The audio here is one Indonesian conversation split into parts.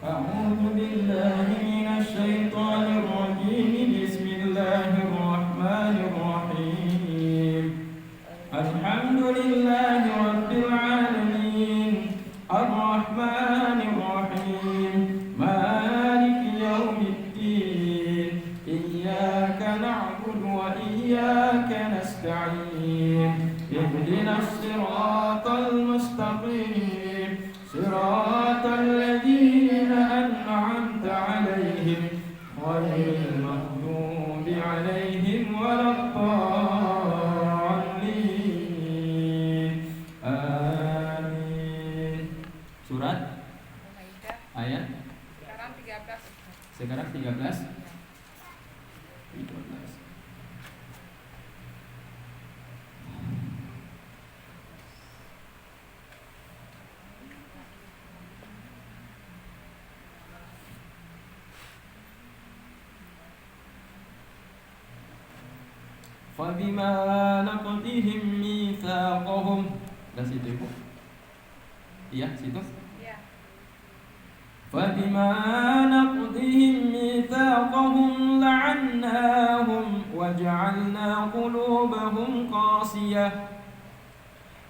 أعوذ بالله من الشيطان الرجيم. بسم الله الرحمن الرحيم. الحمد لله رب العالمين، الرحمن الرحيم، مالك يوم الدين، إياك نعبد وإياك نستعين، اهدنا الصراط المستقيم، صراط الذين أنعمت عليهم غير المغضوب عليهم ولا الضالين. آمين. Surat ayat sekarang 13. فبما نقضهم ميثاقهم. Dah situ Ibu? Iya, situ? Iya. فبما نقضهم ميثاقهم لعناهم وجعلنا قلوبهم قاسية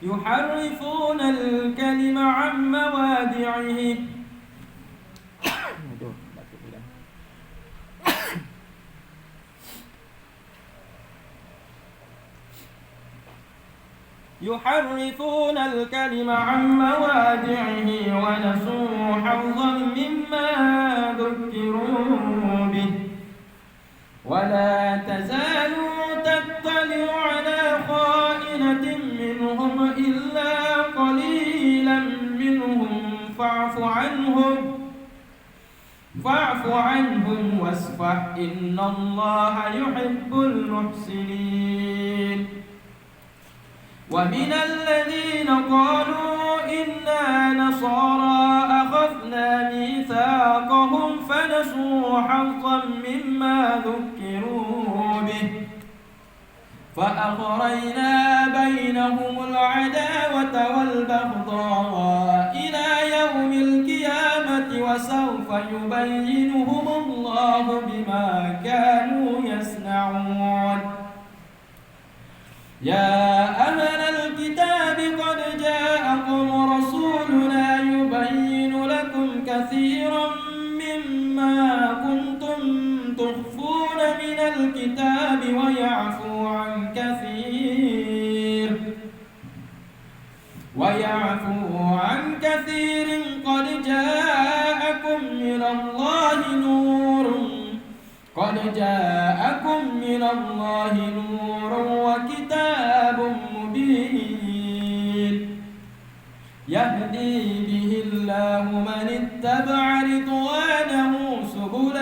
يحرفون الكلم عن مواضعه يحرفون الكلم عن مواضعه ونسوا حظا مما ذكروا به ولا تزال تطلع على خائنة منهم إلا قليلا منهم فاعف عنهم واصفح إن الله يحب المحسنين. ومن الذين قالوا إنا نصارى أخذنا ميثاقهم فنسوا حظا مما ذكروا به فأغرينا بينهم العداوة والبغضاء إلى يوم القيامة وسوف يبينهم الله بما كانوا يصنعون. يا أهل الكتاب قد جاءكم رسولنا يبين لكم كثيرا مما كنتم تخفون من الكتاب ويعفو عن كثير قد جاءكم من الله نور وكتاب مبين يهدي به الله من اتبع رضوانه سبل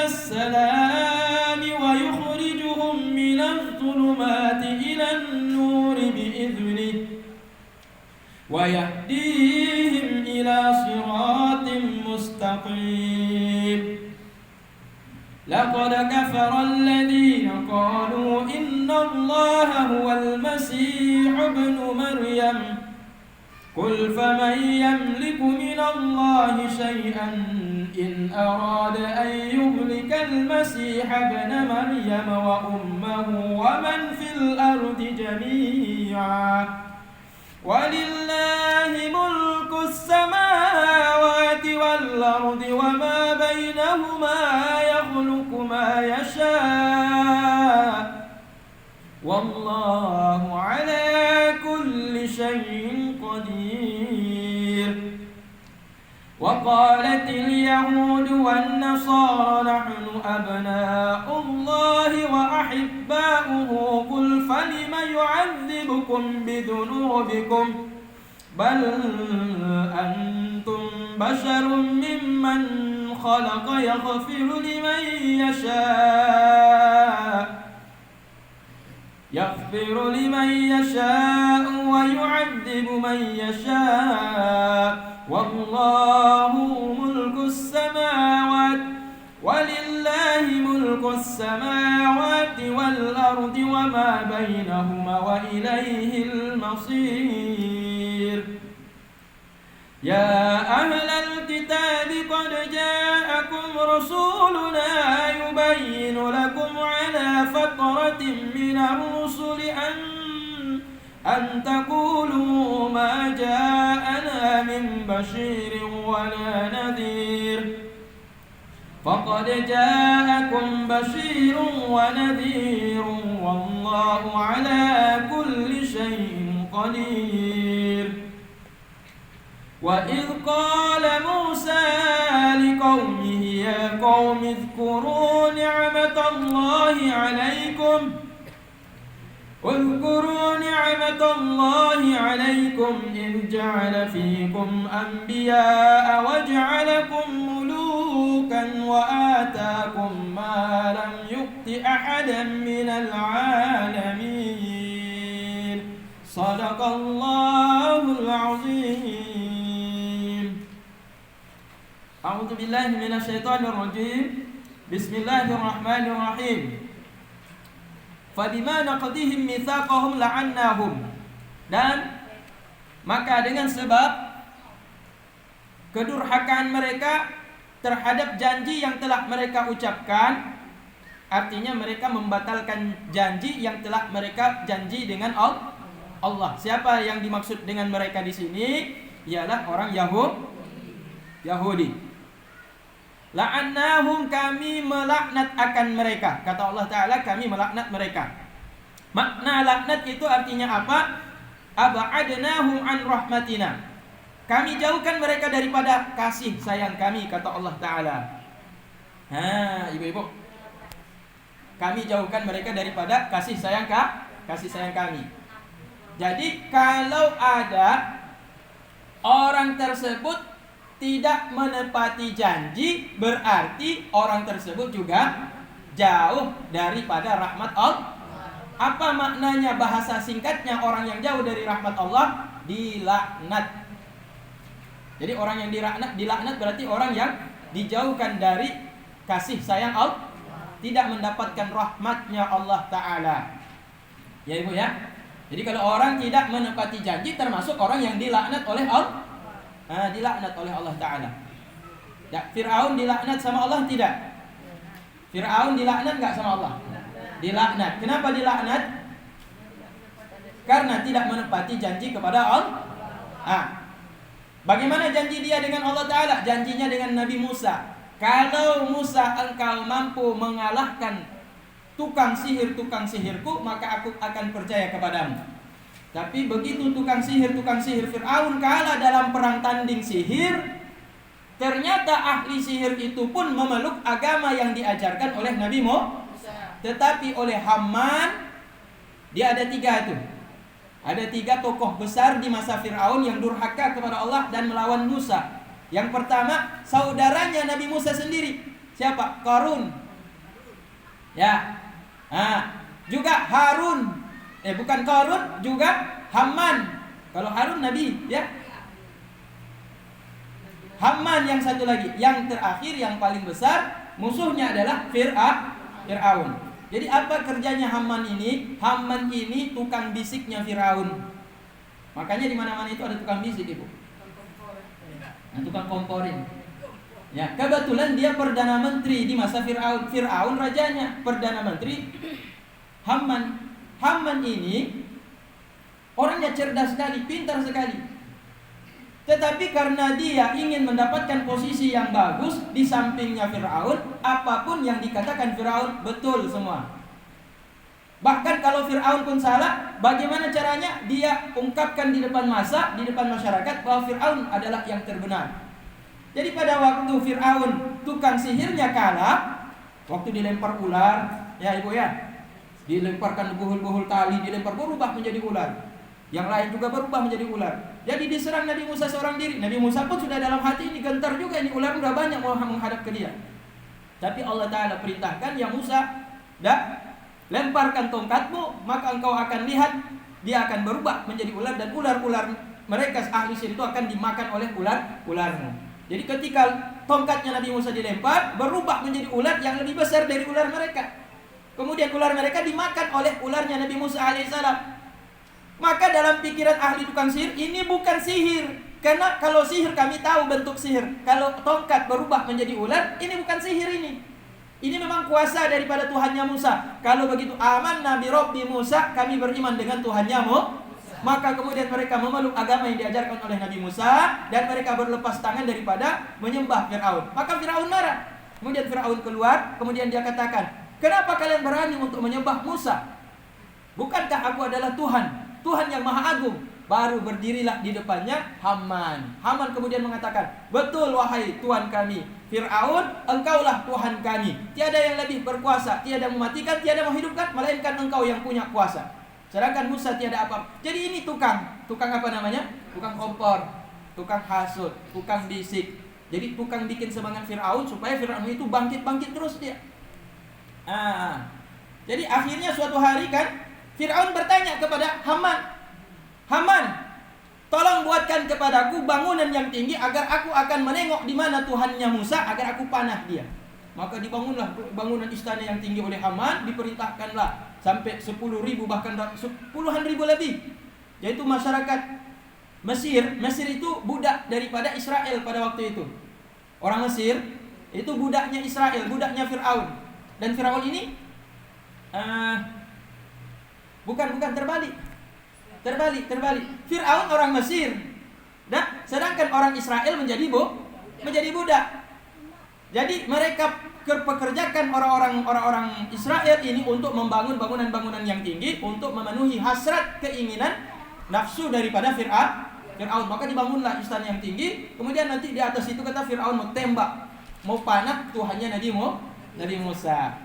السلام ويخرجهم من الظلمات إلى النور بإذنه ويهديهم إلى صراط مستقيم. لقد كفر الذين قالوا إن الله هو المسيح ابن مريم قل فمن يملك من الله شيئا إن أراد أن يهلك المسيح ابن مريم وأمه ومن في الأرض جميعا ولله ملك السماوات والأرض وما بينهما يخلق ما يشاء والله على كل شيء قدير. وقالت اليهود والنصارى نحن أبناء الله وأحباؤه قل فلم يعذبكم بذنوبكم بل أنتم بشر ممن خلق يغفر لمن يشاء ويعذب من يشاء والله ملك السماوات ولله ملك السماوات والأرض الأرض وما بينهما وإليه المصير يا أهل الكتاب قد جاءكم رسولنا يبين لكم على فترة من الرسل أن تقولوا ما جاءنا من بشير ولا نذير فقد جاءكم بشير ونذير والله على كل شيء قدير وإذ قال موسى لقومه يا قوم اذكروا نعمة الله عليكم إذ جعل فيكم أنبياء وجعلكم ملوكا وآتاكم ما لم يؤت أحدا من العالمين صدق الله العظيم أعوذ بالله من الشيطان الرجيم بسم الله الرحمن الرحيم فبما نقضهم ميثاقهم لعناهم dan maka dengan sebab kedurhakaan mereka terhadap janji yang telah mereka ucapkan, artinya mereka membatalkan janji yang telah mereka janji dengan Allah. Siapa yang dimaksud dengan mereka di sini? Ialah orang Yahudi. La'annahum, kami melaknat akan mereka. Kata Allah Ta'ala, kami melaknat mereka. Makna laknat itu artinya apa? Aba'adnahum an rahmatina, kami jauhkan mereka daripada kasih sayang kami, kata Allah Ta'ala. Ibu-ibu, kami jauhkan mereka daripada kasih sayang kami. Jadi kalau ada orang tersebut tidak menepati janji, berarti orang tersebut juga jauh daripada rahmat Allah. Apa maknanya bahasa singkatnya orang yang jauh dari rahmat Allah? Dilaknat. Jadi orang yang dilaknat berarti orang yang dijauhkan dari kasih sayang Allah, tidak mendapatkan rahmatnya Allah Ta'ala. Ya ibu ya. Jadi kalau orang tidak menepati janji termasuk orang yang dilaknat oleh Allah. Dilaknat oleh Allah Ta'ala. Ya, Fir'aun dilaknat sama Allah tidak? Fir'aun dilaknat enggak sama Allah? Dilaknat. Kenapa dilaknat? Karena tidak menepati janji kepada Allah. Bagaimana janji dia dengan Allah Ta'ala? Janjinya dengan Nabi Musa. Kalau Musa, engkau mampu mengalahkan tukang sihirku, maka aku akan percaya kepadamu. Tapi begitu tukang sihir Fir'aun kalah dalam perang tanding sihir, ternyata ahli sihir itu pun memeluk agama yang diajarkan oleh Nabi Musa. Tetapi oleh Haman, dia ada 3 itu. Ada 3 tokoh besar di masa Fir'aun yang durhaka kepada Allah dan melawan Musa. Yang pertama, saudaranya Nabi Musa sendiri. Siapa? Qarun. Ya. Juga Harun. Bukan Qarun, juga Haman. Kalau Harun Nabi, ya. Haman yang satu lagi. Yang terakhir, yang paling besar, musuhnya adalah Fir'aun. Jadi apa kerjanya Haman ini? Haman ini tukang bisiknya Firaun. Makanya di mana-mana itu ada tukang bisik, Ibu. Tukang komporin. Ya, kebetulan dia perdana menteri di masa Firaun. Firaun rajanya, perdana menteri Haman. Haman ini orangnya cerdas sekali, pintar sekali. Tetapi karena dia ingin mendapatkan posisi yang bagus di sampingnya Fir'aun, apapun yang dikatakan Fir'aun betul semua. Bahkan kalau Fir'aun pun salah, bagaimana caranya dia ungkapkan di depan massa, di depan masyarakat bahwa Fir'aun adalah yang terbenar. Jadi pada waktu Fir'aun tukang sihirnya kalah, waktu dilempar ular, ya ibu ya, dilemparkan buhul-buhul tali, dilempar berubah menjadi ular. Yang lain juga berubah menjadi ular. Jadi diserang Nabi Musa seorang diri. Nabi Musa pun sudah dalam hati ini gentar juga, ini ular udah banyak mau menghadap ke dia. Tapi Allah Ta'ala perintahkan, ya Musa, lemparkan tongkatmu, maka engkau akan lihat dia akan berubah menjadi ular, dan ular-ular mereka ahli sihir itu akan dimakan oleh ularmu. Jadi ketika tongkatnya Nabi Musa dilempar, berubah menjadi ular yang lebih besar dari ular mereka. Kemudian ular mereka dimakan oleh ularnya Nabi Musa alaihissalam. Maka dalam pikiran ahli tukang sihir, ini bukan sihir. Karena kalau sihir kami tahu bentuk sihir. Kalau tongkat berubah menjadi ular, ini bukan sihir ini. Ini memang kuasa daripada Tuhannya Musa. Kalau begitu, amanna bi Rabbi Musa, kami beriman dengan Tuhannya Musa. Maka kemudian mereka memeluk agama yang diajarkan oleh Nabi Musa, dan mereka berlepas tangan daripada menyembah Fir'aun. Maka Fir'aun marah. Kemudian Fir'aun keluar, kemudian dia katakan, kenapa kalian berani untuk menyembah Musa? Bukankah aku adalah Tuhan, Tuhan yang Maha Agung? Baru berdirilah di depannya Haman. Haman kemudian mengatakan, betul wahai Tuhan kami Fir'aun, engkaulah Tuhan kami. Tiada yang lebih berkuasa, tiada mematikan, tiada menghidupkan, melainkan engkau yang punya kuasa. Sedangkan Musa tiada apa. Jadi ini tukang apa namanya? Tukang kompor, tukang hasut, tukang bisik. Jadi tukang bikin semangat Fir'aun supaya Fir'aun itu bangkit terus dia. Jadi akhirnya suatu hari kan Fir'aun bertanya kepada Haman, Haman, tolong buatkan kepadaku bangunan yang tinggi agar aku akan menengok di mana Tuhannya Musa, agar aku panah dia. Maka dibangunlah bangunan istana yang tinggi oleh Haman, diperintahkanlah sampai 10.000 bahkan puluhan ribu lebih, yaitu masyarakat Mesir. Mesir itu budak daripada Israel pada waktu itu. Orang Mesir itu budaknya Israel, budaknya Fir'aun. Dan Fir'aun ini bukan terbalik. Fir'aun orang Mesir, nah, sedangkan orang Israel menjadi budak. Jadi mereka pekerjakan orang-orang Israel ini untuk membangun bangunan-bangunan yang tinggi untuk memenuhi hasrat keinginan nafsu daripada Fir'aun. Maka dibangunlah istana yang tinggi. Kemudian nanti di atas itu kata Fir'aun mau tembak, mau panah Tuhannya Nabi Musa.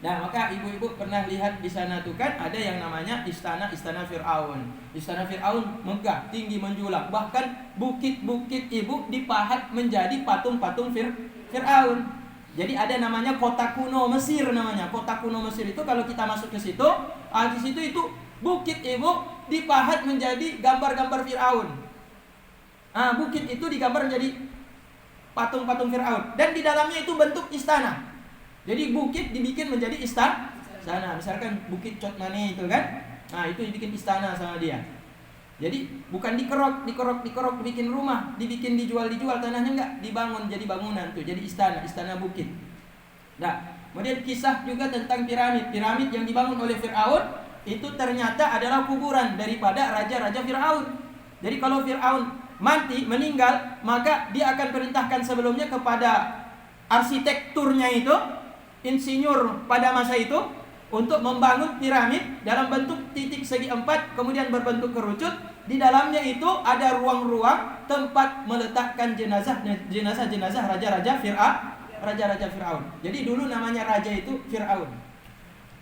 Nah, maka ibu-ibu pernah lihat di sana tuh kan ada yang namanya istana Fir'aun. Istana Fir'aun megah, tinggi menjulang. Bahkan bukit-bukit ibu dipahat menjadi patung-patung Fir'aun. Jadi ada namanya kota kuno Mesir namanya. Kota kuno Mesir itu kalau kita masuk ke situ, di situ itu bukit ibu dipahat menjadi gambar-gambar Fir'aun. Bukit itu digambar menjadi patung-patung Fir'aun, dan di dalamnya itu bentuk istana. Jadi bukit dibikin menjadi istana. Misalkan bukit Cotmani itu kan, itu dibikin istana sama dia. Jadi bukan dikerok bikin rumah, dijual tanahnya enggak, dibangun jadi bangunan tuh, jadi istana bukit. Nah, kemudian kisah juga tentang piramid yang dibangun oleh Fir'aun itu ternyata adalah kuburan daripada raja-raja Fir'aun. Jadi kalau Fir'aun meninggal, maka dia akan perintahkan sebelumnya kepada arsitekturnya itu, insinyur pada masa itu, untuk membangun piramid dalam bentuk titik segi 4, kemudian berbentuk kerucut. Di dalamnya itu ada ruang-ruang tempat meletakkan jenazah raja-raja Fir'aun. Jadi dulu namanya raja itu Fir'aun.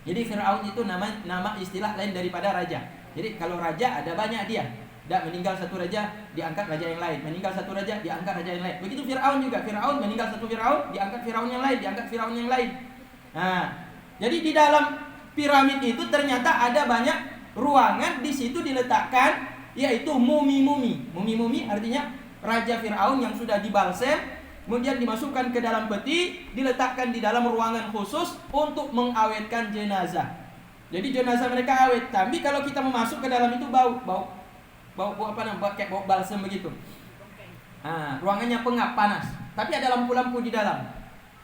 Jadi Fir'aun itu nama istilah lain daripada raja. Jadi kalau raja ada banyak dia. Meninggal satu raja, diangkat raja yang lain. Meninggal satu raja, diangkat raja yang lain. Begitu Fir'aun juga. Fir'aun meninggal satu Fir'aun, diangkat Fir'aun yang lain, diangkat Fir'aun yang lain. Jadi di dalam piramid itu ternyata ada banyak ruangan. Di situ diletakkan yaitu mumi-mumi. Mumi-mumi artinya raja Fir'aun yang sudah dibalsem, kemudian dimasukkan ke dalam peti, diletakkan di dalam ruangan khusus untuk mengawetkan jenazah. Jadi jenazah mereka awet. Tapi kalau kita masuk ke dalam itu bau apa namanya? Kayak bau balsem begitu. Ruangannya pengap, panas. Tapi ada lampu-lampu di dalam.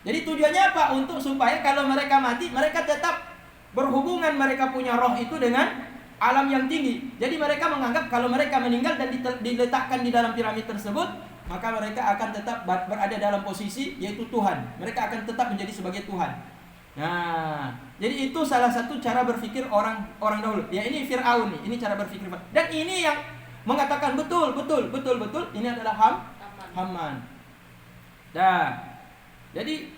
Jadi tujuannya apa? Untuk supaya kalau mereka mati, mereka tetap berhubungan, mereka punya roh itu dengan alam yang tinggi. Jadi mereka menganggap kalau mereka meninggal dan diletakkan di dalam piramid tersebut, maka mereka akan tetap berada dalam posisi yaitu Tuhan. Mereka akan tetap menjadi sebagai Tuhan. Jadi itu salah satu cara berpikir orang dahulu. Ya, ini Fir'aun nih, ini cara berpikir. Dan ini yang mengatakan betul, ini adalah Haman. Jadi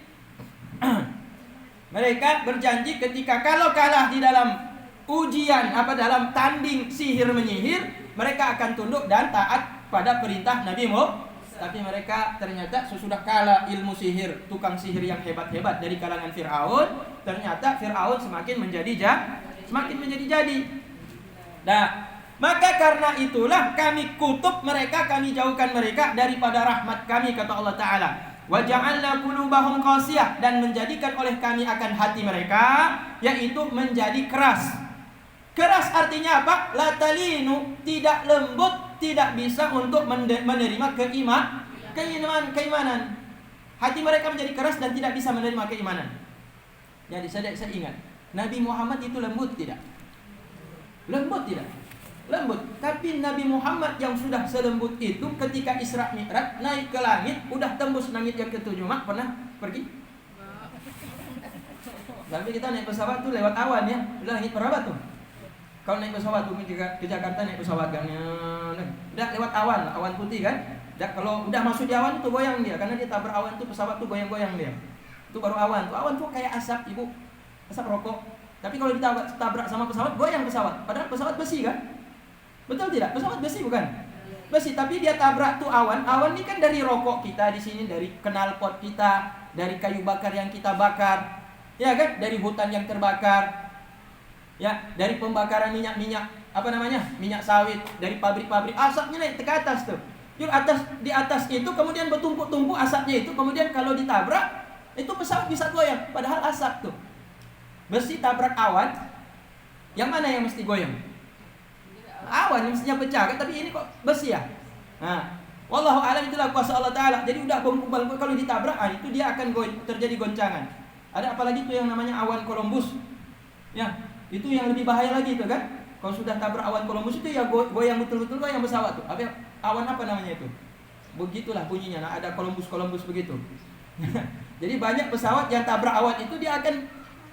mereka berjanji ketika kalau kalah di dalam ujian dalam tanding sihir menyihir, mereka akan tunduk dan taat pada perintah Nabi Muhammad. Tapi mereka ternyata sesudah kalah ilmu sihir, tukang sihir yang hebat-hebat dari kalangan Fir'aun, ternyata Fir'aun semakin menjadi jadi. Maka karena itulah kami kutuk mereka, kami jauhkan mereka daripada rahmat kami, kata Allah Ta'ala. Wa ja'alna qulubahum qasiyah, dan menjadikan oleh kami akan hati mereka yaitu menjadi keras. Keras artinya apa? La talinu, tidak lembut, tidak bisa untuk menerima keimanan. Hati mereka menjadi keras dan tidak bisa menerima keimanan. Jadi saya ingat, Nabi Muhammad itu lembut tidak? Lembut tidak? Lembut. Tapi Nabi Muhammad yang sudah selembut itu ketika Isra Mi'raj naik ke langit, udah tembus langit yang ketujuh. Mak pernah pergi? Tapi kita naik pesawat tuh lewat awan ya. Udah langit berapa tuh? Kalau naik pesawat tuh ke Jakarta naik pesawat kan, udah lewat awan putih kan. Kalau udah masuk di awan itu goyang dia, karena dia tabrak awan tuh pesawat tuh goyang-goyang dia. Itu baru awan. Awan tuh kayak asap, Ibu. Asap rokok. Tapi kalau ditabrak sama pesawat, goyang pesawat. Padahal pesawat besi kan? Betul tidak? Pesawat besi bukan? Besi, tapi dia tabrak tuh awan. Awan ini kan dari rokok kita di sini, dari knalpot kita, dari kayu bakar yang kita bakar. Ya kan? Dari hutan yang terbakar. Ya, dari pembakaran minyak minyak sawit, dari pabrik-pabrik, asapnya naik ke atas tuh. Di atas itu kemudian bertumpuk-tumpuk asapnya itu, kemudian kalau ditabrak itu pesawat bisa goyang, padahal asap tuh. Besi tabrak awan, yang mana yang mesti goyang? Awan yang mestinya pecah, tapi ini kok besi ya? Nah, wallahu a'lam, itulah kuasa Allah Ta'ala. Jadi udah bongkar kalau ditabrak, itu dia akan terjadi goncangan. Ada apalagi tuh yang namanya awan Columbus. Ya, itu yang lebih bahaya lagi itu kan. Kalau sudah tabrak awan Columbus itu ya goyang betul-betul, goyang pesawat tuh. Awan apa namanya itu? Begitulah bunyinya. Nah, ada Columbus begitu. Jadi banyak pesawat yang tabrak awan itu dia akan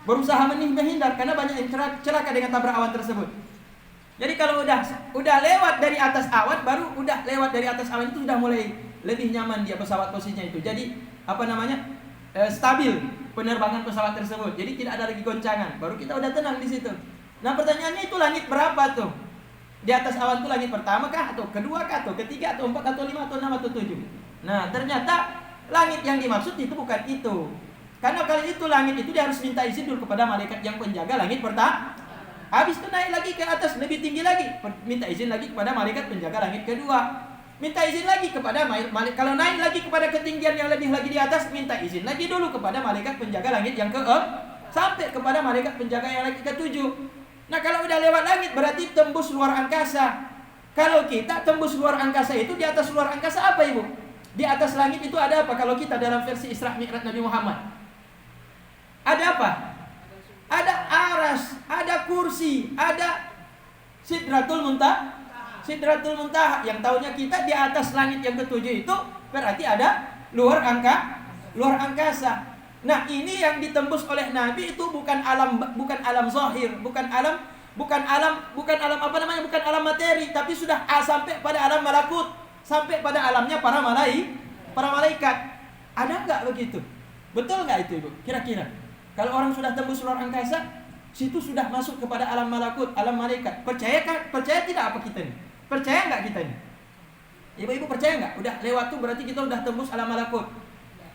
berusaha menghindar karena banyak yang celaka dengan tabrak awan tersebut. Jadi kalau udah lewat dari atas awan, baru udah lewat dari atas awan itu sudah mulai lebih nyaman dia pesawat posisinya itu. Jadi stabil penerbangan pesawat tersebut. Jadi tidak ada lagi goncangan. Baru kita udah tenang di situ. Nah, pertanyaannya itu langit berapa tuh? Di atas awan itu langit pertama kah, atau kedua kah, atau ketiga, atau empat, atau lima, atau enam, atau tujuh? Nah, ternyata langit yang dimaksud itu bukan itu. Karena kalau itu langit itu dia harus minta izin dulu kepada malaikat yang penjaga langit pertama. Habis itu naik lagi ke atas, lebih tinggi lagi, minta izin lagi kepada malaikat penjaga langit kedua. Minta izin lagi kepada malaikat. Kalau naik lagi kepada ketinggian yang lebih lagi di atas, minta izin lagi dulu kepada malaikat penjaga langit yang ke-6, sampai kepada malaikat penjaga yang lagi ke-7. Nah, kalau udah lewat langit berarti tembus luar angkasa. Kalau kita tembus luar angkasa itu, di atas luar angkasa apa, Ibu? Di atas langit itu ada apa? Kalau kita dalam versi Isra Mi'raj Nabi Muhammad, ada apa? Ada aras, ada kursi, ada Sidratul Muntaha. Sidratul Muntaha yang tahunya kita di atas langit yang ke-7 itu berarti ada luar angkasa. Nah, ini yang ditembus oleh Nabi itu bukan alam zahir, bukan alam materi, tapi sudah sampai pada alam malakut, sampai pada alamnya para malaikat. Ada enggak begitu? Betul enggak itu, Ibu? Kira-kira kalau orang sudah tembus luar angkasa, situ sudah masuk kepada alam malakut, alam malaikat. Percaya tidak apa kita ini? Percaya enggak kita ini? Ibu-ibu percaya enggak? Udah lewat tuh berarti kita sudah tembus alam malakut.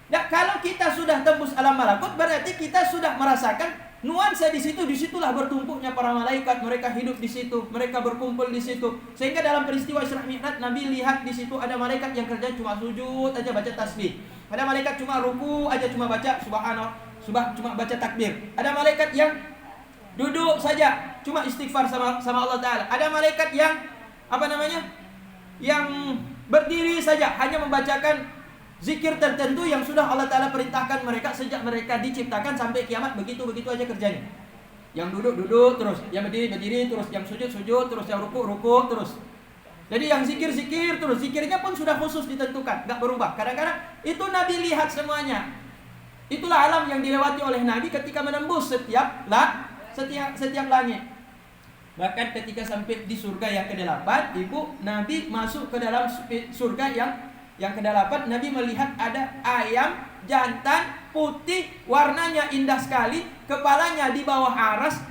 Nah, kalau kita sudah tembus alam malakut, berarti kita sudah merasakan nuansa di situ. Disitulah bertumpuknya para malaikat. Mereka hidup di situ, mereka berkumpul di situ. Sehingga dalam peristiwa Isra Mi'raj, Nabi lihat di situ ada malaikat yang kerja cuma sujud aja baca tasbih. Ada malaikat cuma ruku aja cuma baca cuma baca takbir. Ada malaikat yang duduk saja cuma istighfar sama Allah Ta'ala. Ada malaikat yang yang berdiri saja hanya membacakan zikir tertentu yang sudah Allah Ta'ala perintahkan mereka sejak mereka diciptakan sampai kiamat. Begitu aja kerjanya. Yang duduk terus, yang berdiri terus, yang sujud terus, yang ruku terus. Jadi yang zikir terus, zikirnya pun sudah khusus ditentukan, gak berubah. Kadang-kadang itu Nabi lihat semuanya. Itulah alam yang dilewati oleh Nabi ketika menembus setiap langit. Bahkan ketika sampai di surga yang ke-8, Ibu, Nabi masuk ke dalam surga yang ke-8, Nabi melihat ada ayam jantan putih, warnanya indah sekali, kepalanya di bawah aras,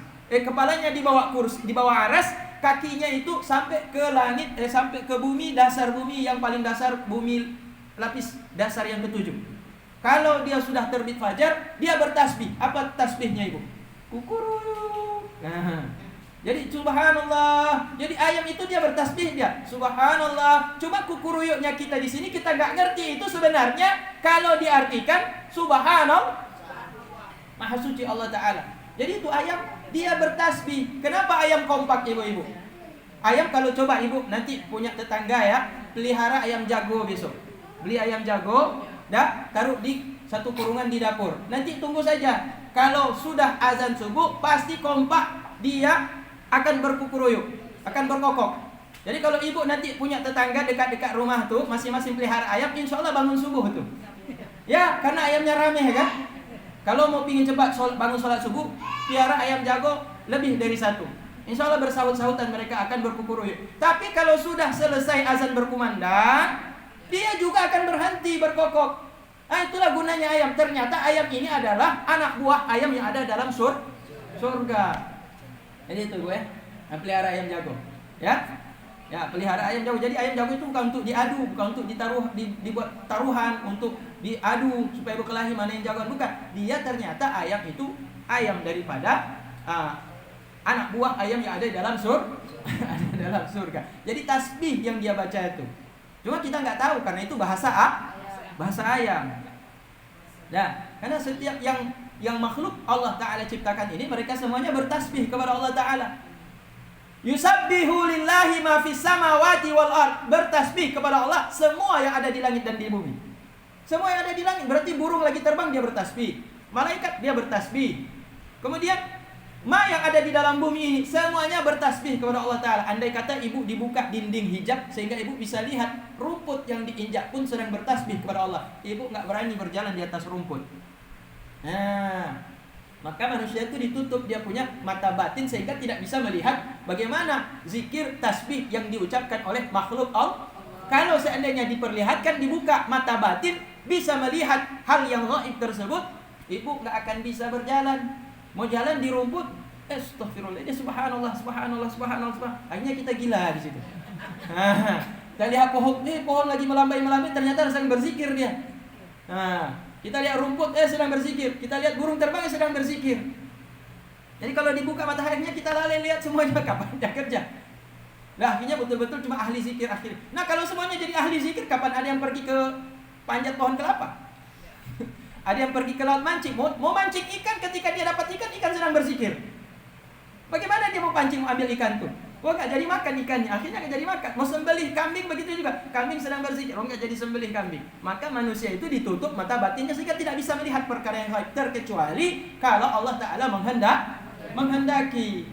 kakinya itu sampai ke langit, sampai ke bumi, dasar bumi yang paling dasar, bumi lapis dasar yang ke-7. Kalau dia sudah terbit fajar, dia bertasbih. Apa tasbihnya, Ibu? Kukuruyuk. Nah, jadi subhanallah. Jadi ayam itu dia bertasbih dia. Subhanallah. Cuma kukuruyuknya kita di sini kita nggak ngerti itu sebenarnya kalau diartikan subhanallah, maha suci Allah Ta'ala. Jadi itu ayam dia bertasbih. Kenapa ayam kompak ibu-ibu? Ayam kalau coba ibu nanti punya tetangga ya, pelihara ayam jago besok. Beli ayam jago, taruh di satu kurungan di dapur. Nanti tunggu saja. Kalau sudah azan subuh pasti kompak, dia akan berkukuruyuk, akan berkokok. Jadi kalau ibu nanti punya tetangga dekat-dekat rumah tuh masing-masing pelihara ayam, insya Allah bangun subuh tuh. Ya, karena ayamnya rame kan. Kalau mau pingin cepat bangun sholat subuh, piara ayam jago lebih dari satu. Insya Allah bersaut-sautan mereka akan berkukuruyuk. Tapi kalau sudah selesai azan berkumandang, dia juga akan berhenti berkokok. Nah itulah gunanya ayam. Ternyata ayam ini adalah anak buah ayam yang ada dalam surga. Jadi itu gue pelihara ayam jago. Ya, pelihara ayam jago. Jadi ayam jago itu bukan untuk diadu, bukan untuk dibuat taruhan untuk diadu supaya berkelahi mana yang jagoan, bukan. Dia ternyata ayam itu ayam daripada anak buah ayam yang ada dalam dalam surga. Jadi tasbih yang dia baca itu. Cuma kita nggak tahu karena itu bahasa ayam. Nah, karena setiap yang makhluk Allah Ta'ala ciptakan ini mereka semuanya bertasbih kepada Allah Ta'ala. Yusabbihu lillahi ma fis samawati wal ard. Bertasbih kepada Allah semua yang ada di langit dan di bumi. Semua yang ada di langit, berarti burung lagi terbang dia bertasbih, malaikat dia bertasbih. Kemudian yang ada di dalam bumi ini semuanya bertasbih kepada Allah Ta'ala. Andai kata ibu dibuka dinding hijab sehingga ibu bisa lihat rumput yang diinjak pun sedang bertasbih kepada Allah, ibu nggak berani berjalan di atas rumput. Nah, maka manusia itu ditutup dia punya mata batin sehingga tidak bisa melihat bagaimana zikir tasbih yang diucapkan oleh makhluk Allah. Kalau seandainya diperlihatkan, dibuka mata batin, bisa melihat hal yang gaib tersebut, ibu nggak akan bisa berjalan. Mau jalan di rumput, astagfirullah, dia subhanallah. Akhirnya kita gila di situ. Kita lihat pohon lagi melambai, ternyata sedang berzikir dia. Kita lihat rumput, sedang berzikir. Kita lihat burung terbang, sedang berzikir. Jadi kalau dibuka mataharinya kita lalai lihat semuanya, kapan dia kerja? Nah, akhirnya betul-betul cuma ahli zikir akhirnya. Nah, kalau semuanya jadi ahli zikir, kapan ada yang pergi ke panjat pohon kelapa? Ada yang pergi ke laut mancing, mau mancing ikan, ketika dia dapat ikan sedang berzikir. Bagaimana dia mau pancing, mau ambil ikan tuh? Nggak jadi makan ikannya, akhirnya nggak jadi makan. Mau sembelih kambing begitu juga, kambing sedang berzikir, nggak jadi sembelih kambing. Maka manusia itu ditutup mata batinnya sehingga tidak bisa melihat perkara yang gaib, terkecuali kalau Allah Ta'ala menghendaki.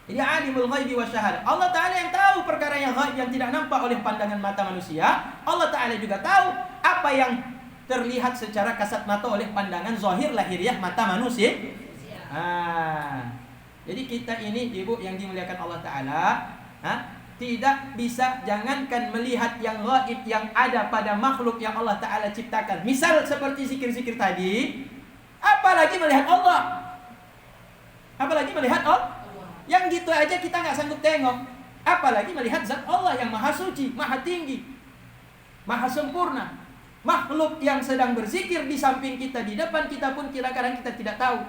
Jadi alimul ghaibi wasyahadah. Allah Ta'ala yang tahu perkara yang gaib yang tidak nampak oleh pandangan mata manusia. Allah Ta'ala juga tahu apa yang terlihat secara kasat mata oleh pandangan zahir lahiriah mata manusia. Jadi kita ini ibu yang dimuliakan Allah Ta'ala, tidak bisa, jangankan melihat yang gaib yang ada pada makhluk yang Allah Ta'ala ciptakan. Misal seperti zikir-zikir tadi, apalagi melihat Allah. Apalagi melihat Allah. Yang gitu aja kita nggak sanggup tengok, apalagi melihat zat Allah yang maha suci, maha tinggi, maha sempurna. Makhluk yang sedang berzikir di samping kita, di depan kita pun kadang-kadang kita tidak tahu.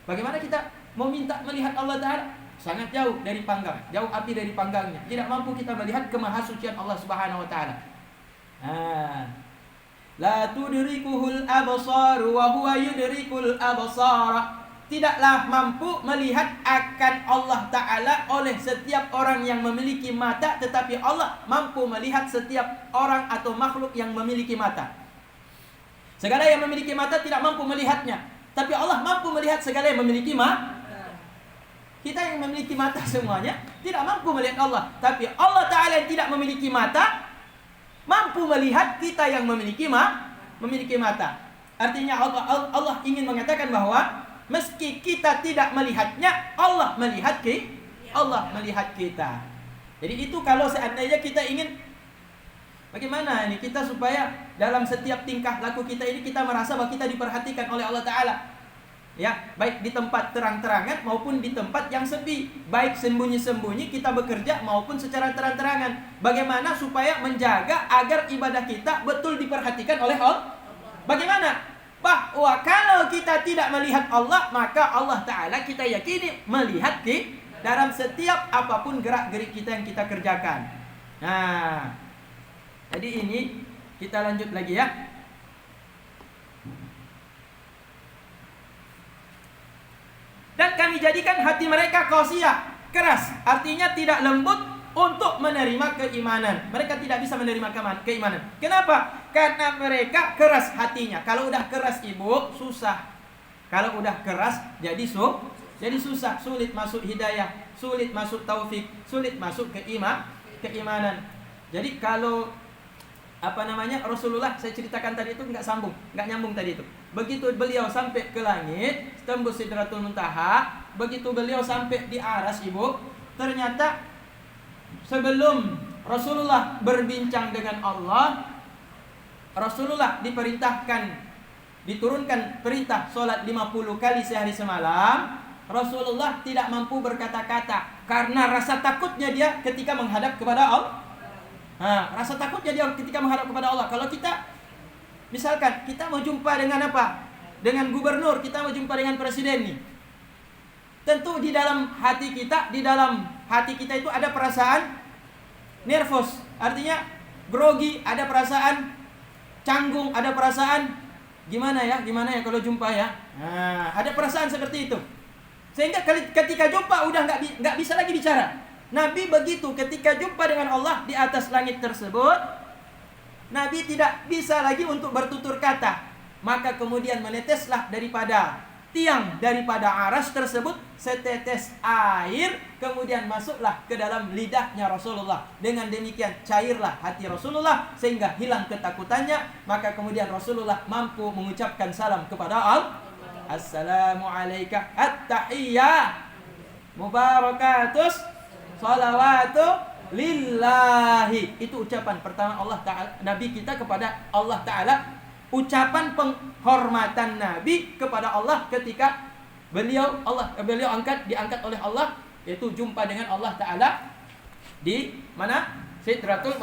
Bagaimana kita mau minta melihat Allah Ta'ala? Sangat jauh dari panggang, jauh api dari panggangnya. Tidak mampu kita melihat kemahasucian Allah Subhanahu Wa Ta'ala. La tudrikuhul absar wa huwa yudrikul absara. Tidaklah mampu melihat akan Allah Ta'ala oleh setiap orang yang memiliki mata, tetapi Allah mampu melihat setiap orang atau makhluk yang memiliki mata. Segala yang memiliki mata tidak mampu melihatnya, tapi Allah mampu melihat segala yang memiliki mata. Kita yang memiliki mata semuanya tidak mampu melihat Allah, tapi Allah Ta'ala yang tidak memiliki mata mampu melihat kita yang memiliki mata. Artinya Allah ingin mengatakan bahwa meski kita tidak melihatnya, Allah melihat kita. Jadi itu kalau seandainya kita ingin bagaimana ini kita supaya dalam setiap tingkah laku kita ini kita merasa bahwa kita diperhatikan oleh Allah Ta'ala. Ya, baik di tempat terang-terangan maupun di tempat yang sepi, baik sembunyi-sembunyi kita bekerja maupun secara terang-terangan. Bagaimana supaya menjaga agar ibadah kita betul diperhatikan oleh Allah? Bagaimana? Bahwa kalau kita tidak melihat Allah, maka Allah Ta'ala kita yakini melihat dalam setiap apapun gerak-gerik kita yang kita kerjakan. Nah, jadi ini Kita lanjut lagi ya. Dan kami jadikan hati mereka qasiyah, keras, artinya tidak lembut untuk menerima keimanan. Mereka tidak bisa menerima keimanan. Kenapa? Karena mereka keras hatinya. Kalau udah keras ibu, susah. Kalau udah keras jadi susah, sulit masuk hidayah, sulit masuk taufik, sulit masuk keimanan. Jadi kalau Rasulullah saya ceritakan tadi itu nggak nyambung tadi itu. Begitu beliau sampai ke langit, tembus Sidratul Muntaha, begitu beliau sampai di aras ibu, ternyata sebelum Rasulullah berbincang dengan Allah, Rasulullah diturunkan perintah sholat 50 kali sehari semalam. Rasulullah tidak mampu berkata-kata karena rasa takutnya dia ketika menghadap kepada Allah. Rasa takutnya dia ketika menghadap kepada Allah. Kalau kita misalkan kita mau jumpa dengan dengan gubernur, kita mau jumpa dengan presiden nih. Tentu di dalam hati kita itu ada perasaan nervous, artinya grogi, ada perasaan canggung, ada perasaan gimana ya kalau jumpa ya. Ada perasaan seperti itu. Sehingga ketika jumpa udah nggak bisa lagi bicara. Nabi begitu ketika jumpa dengan Allah di atas langit tersebut, Nabi tidak bisa lagi untuk bertutur kata. Maka kemudian meneteslah daripada aras tersebut setetes air, kemudian masuklah ke dalam lidahnya Rasulullah. Dengan demikian cairlah hati Rasulullah sehingga hilang ketakutannya. Maka kemudian Rasulullah mampu mengucapkan salam kepada Allah. Assalamualaikum at-tahiyyah mubarakatus salawatu lillahi. Itu ucapan pertama Allah Ta'ala, Nabi kita kepada Allah Ta'ala. Ucapan penghormatan Nabi kepada Allah ketika beliau diangkat oleh Allah, yaitu jumpa dengan Allah Ta'ala di mana? Sidratul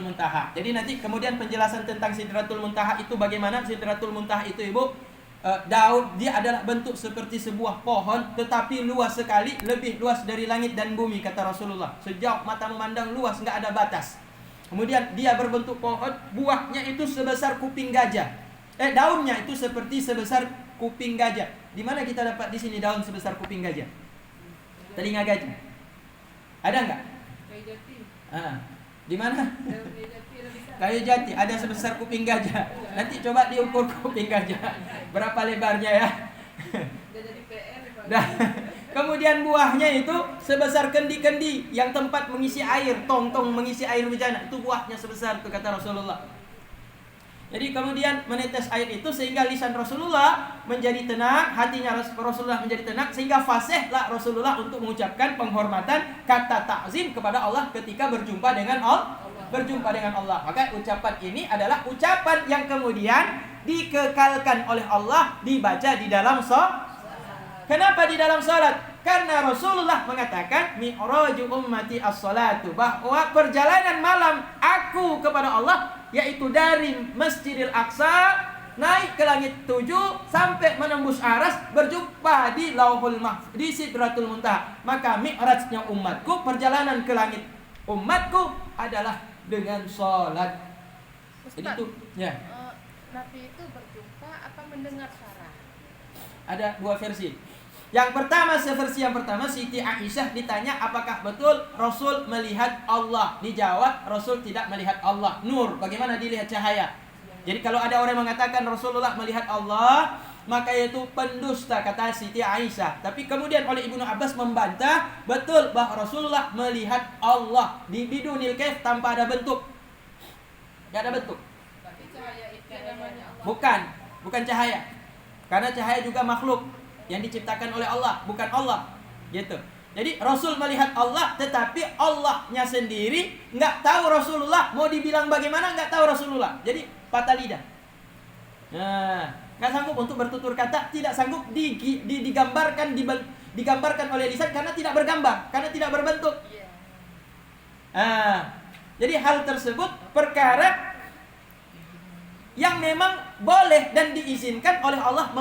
Muntaha. Jadi nanti kemudian penjelasan tentang Sidratul Muntaha itu bagaimana. Sidratul Muntaha itu ibu, daun dia adalah bentuk seperti sebuah pohon, tetapi luas sekali, lebih luas dari langit dan bumi kata Rasulullah. Sejauh mata memandang luas, nggak ada batas. Kemudian dia berbentuk pohon, buahnya itu sebesar kuping gajah. Daunnya itu seperti sebesar kuping gajah. Di mana kita dapat di sini daun sebesar kuping gajah? Telinga gajah. Ada nggak? Kayu jati. Di mana? Kayu jati ada sebesar kuping gajah. Nanti coba diukur kuping gajah berapa lebarnya ya. Jadi PR. Nah, kemudian buahnya itu sebesar kendi-kendi yang tempat mengisi air, tong-tong mengisi air hujan. Itu buahnya sebesar itu kata Rasulullah. Jadi kemudian menetes air itu sehingga lisan Rasulullah menjadi tenang, hatinya Rasulullah menjadi tenang, sehingga fasihlah Rasulullah untuk mengucapkan penghormatan kata takzim kepada Allah ketika berjumpa dengan Allah. Maka ucapan ini adalah ucapan yang kemudian dikekalkan oleh Allah dibaca di dalam salat. Kenapa di dalam salat? Karena Rasulullah mengatakan mi'raju ummati as-salatu, bahwa perjalanan malam aku kepada Allah yaitu dari Masjidil Aqsa naik ke langit 7 sampai menembus aras, berjumpa di Lauhul Mahfuz, di Sidratul Muntaha. Maka mi'rajnya umatku, perjalanan ke langit umatku adalah dengan salat. Jadi itu ya. Nabi itu berjumpa apa mendengar suara? Ada dua versi. Versi yang pertama Siti Aisyah ditanya apakah betul Rasul melihat Allah. Dijawab Rasul tidak melihat Allah. Nur, bagaimana dilihat cahaya. Jadi kalau ada orang yang mengatakan Rasulullah melihat Allah, maka itu pendusta kata Siti Aisyah. Tapi kemudian oleh Ibnu Abbas membantah betul bahwa Rasulullah melihat Allah di bidunil kaif, tanpa ada bentuk. Tidak ada bentuk. Tapi cahaya itu namanya Allah. Bukan cahaya. Karena cahaya juga makhluk yang diciptakan oleh Allah, bukan Allah. Gitu. Jadi Rasul melihat Allah, tetapi Allahnya sendiri nggak tahu Rasulullah. Mau dibilang bagaimana nggak tahu Rasulullah. Jadi patah lidah. Nah, nggak sanggup untuk bertutur kata, tidak sanggup digambarkan oleh lisan karena tidak bergambar, karena tidak berbentuk. Jadi hal tersebut perkara yang memang boleh dan diizinkan oleh Allah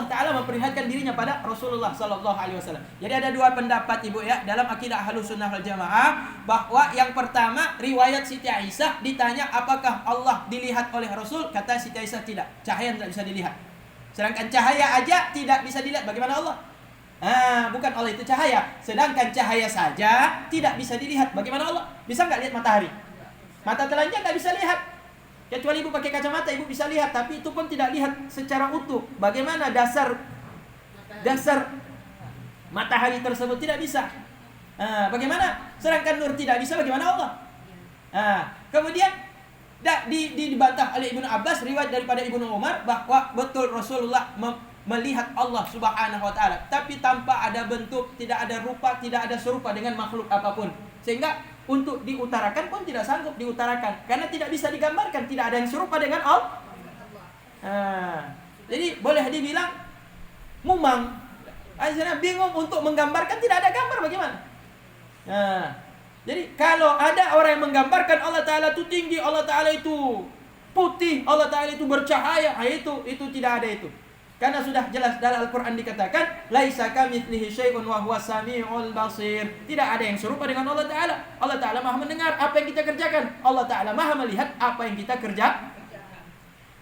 Ta'ala memperlihatkan dirinya pada Rasulullah sallallahu alaihi wasallam. Jadi ada dua pendapat Ibu ya dalam akidah Ahlussunnah wal Jamaah, bahwa yang pertama riwayat Siti Aisyah ditanya apakah Allah dilihat oleh Rasul, kata Siti Aisyah tidak, cahaya tidak bisa dilihat. Sedangkan cahaya aja tidak bisa dilihat, bagaimana Allah? Bukan Allah itu cahaya, sedangkan cahaya saja tidak bisa dilihat, bagaimana Allah? Bisa nggak lihat matahari? Mata telanjang nggak bisa lihat. Kecuali ibu pakai kacamata, ibu bisa lihat, tapi itu pun tidak lihat secara utuh. Bagaimana dasar matahari tersebut tidak bisa. Bagaimana? Sedangkan nur tidak bisa, bagaimana Allah? Kemudian dibantah oleh Ibnu Abbas, riwayat daripada Ibnu Umar, bahwa betul Rasulullah melihat Allah Subhanahu wa Ta'ala, tapi tanpa ada bentuk, tidak ada rupa, tidak ada serupa dengan makhluk apapun, sehingga untuk diutarakan pun tidak sanggup diutarakan, karena tidak bisa digambarkan, tidak ada yang serupa dengan Allah. Jadi boleh dibilang mumang. Akhirnya bingung untuk menggambarkan, tidak ada gambar, bagaimana? Jadi kalau ada orang yang menggambarkan Allah Ta'ala itu tinggi, Allah Ta'ala itu putih, Allah Ta'ala itu bercahaya, itu tidak ada itu. Karena sudah jelas dalam Al-Quran dikatakan, laisa kamitslihi syai'un wa huwas samiul basir. Tidak ada yang serupa dengan Allah Ta'ala. Allah Ta'ala Maha mendengar apa yang kita kerjakan. Allah Ta'ala Maha melihat apa yang kita kerja.